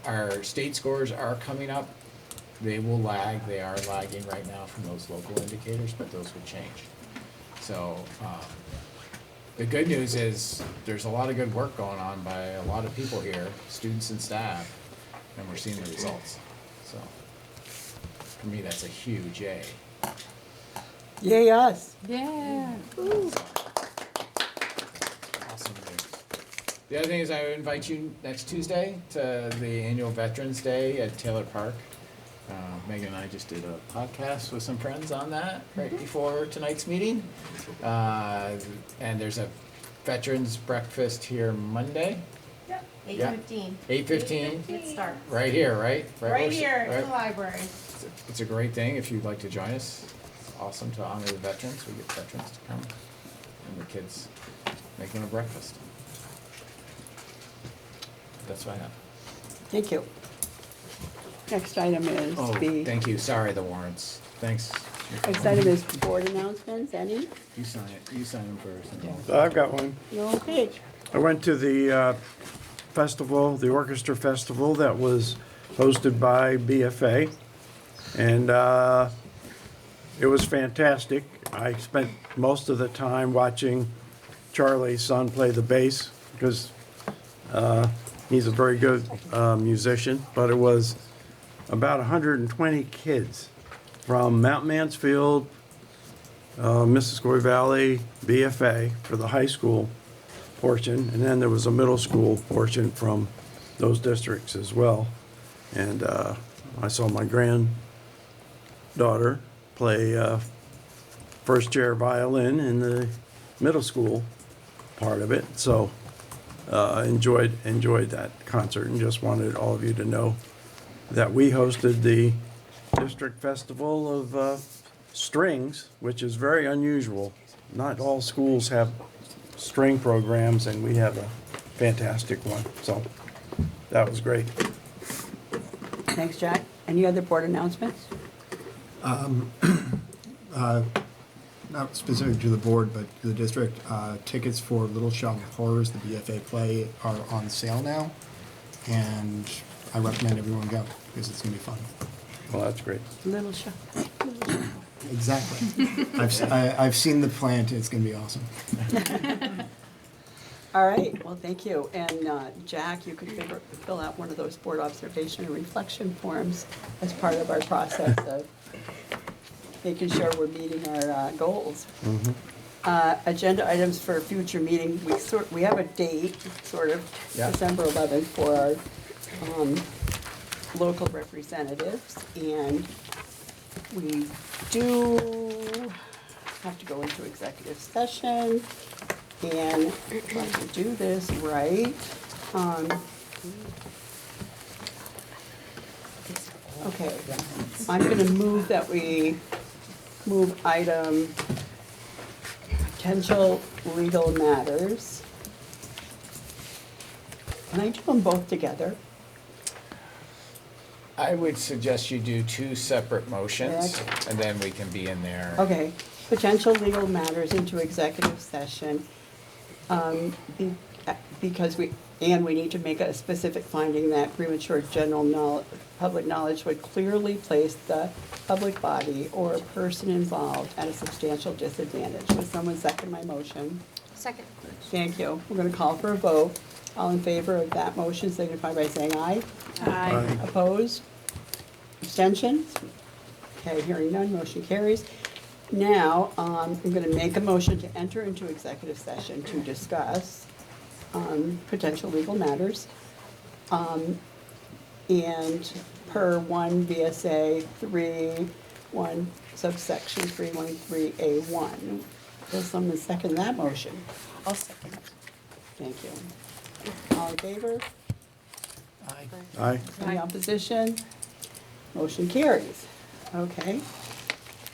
Our state scores are coming up. They will lag, they are lagging right now from those local indicators, but those will change. So the good news is there's a lot of good work going on by a lot of people here, students and staff, and we're seeing the results. So for me, that's a huge yay. Yay us. Yeah. Awesome news. The other thing is I would invite you next Tuesday to the annual Veterans Day at Taylor Park. Megan and I just did a podcast with some friends on that right before tonight's meeting. And there's a veterans breakfast here Monday. Yep, Yeah. 8:15. 8:15. It starts. Right here, right? Right here right? in the library. It's a great thing if you'd like to join us. It's awesome to honor the veterans. We get veterans to come and the kids making a breakfast. That's what I have. Thank you. Next item is Oh, the, thank you. Sorry, the warrants. Thanks. next item is board announcements. Any? You sign it. You sign them first. I've got one. No page. I went to the festival, the orchestra festival that was hosted by BFA, and it was fantastic. I spent most of the time watching Charlie's son play the bass because he's a very good musician, but it was about 120 kids from Mount Mansfield, Missisquoi Valley, BFA for the high school portion, and then there was a middle school portion from those districts as well. And I saw my granddaughter play first chair violin in the middle school part of it, so enjoyed that concert, and just wanted all of you to know that we hosted the district festival of strings, which is very unusual. Not all schools have string programs, and we have a fantastic one, so that was great. Thanks, Jack. Any other board announcements? Not specific to the board, but to the district, tickets for Little Shop of Horrors, the BFA play, are on sale now. And I recommend everyone go because it's gonna be fun. Well, that's great. Little show. Exactly. I've seen the plant. It's gonna be awesome. All right, well, thank you. And Jack, you could fill out one of those board observation and reflection forms as part of our process of making sure we're meeting our goals. Agenda items for future meeting, we have a date, sort of, Yeah. December 11th for our local representatives. And we do have to go into executive session. And if I can do this right, okay, I'm gonna move that we move item potential legal matters. Can I do them both together? I would suggest you do two separate motions, Okay. and then we can be in there. Okay, potential legal matters into executive session. Because we need to make a specific finding that premature public knowledge would clearly place the public body or person involved at a substantial disadvantage. Would someone second my motion? Second. Thank you. We're gonna call for a vote. All in favor of that motion signify by saying aye. Aye. Opposed? Abstentions? Okay, hearing none, motion carries. Now, I'm gonna make a motion to enter into executive session to discuss potential legal matters. And per 1 VSA 3:1 subsection 313A1. Will someone second that motion? I'll second. Thank you. All in favor? Aye. Any opposition? Motion carries. Okay.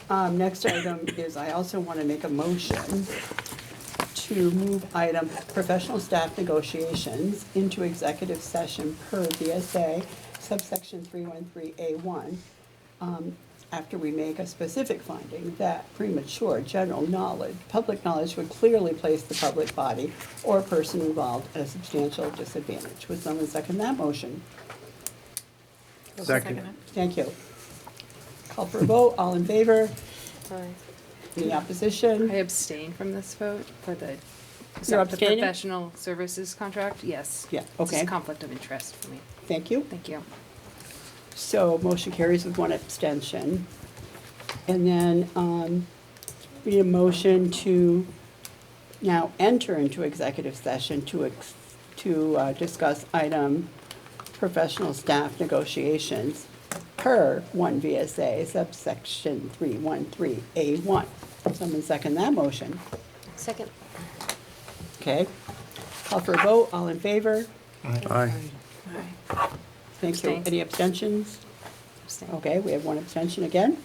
Next item is I also want to make a motion to move item professional staff negotiations into executive session per VSA subsection 313A1. After we make a specific finding that premature general knowledge, public knowledge would clearly place the public body or person involved at a substantial disadvantage. Would someone second that motion? Second. Thank you. Call for a vote, all in favor? Aye. Any opposition? I abstain from this vote for the, You're the abstaining? professional services contract, yes. Yeah, This okay. is conflict of interest for me. Thank you. Thank you. So motion carries with one abstention. And then we need a motion to now enter into executive session to discuss item professional staff negotiations per 1 VSA subsection 313A1. Someone second that motion. Second. Okay. Call for a vote. All in favor? Aye. Thank you. Abstain. Any abstentions? Abstain. Okay, we have one abstention again.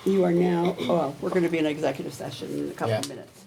You are now, we're going to be in executive session in a couple of Yeah. minutes.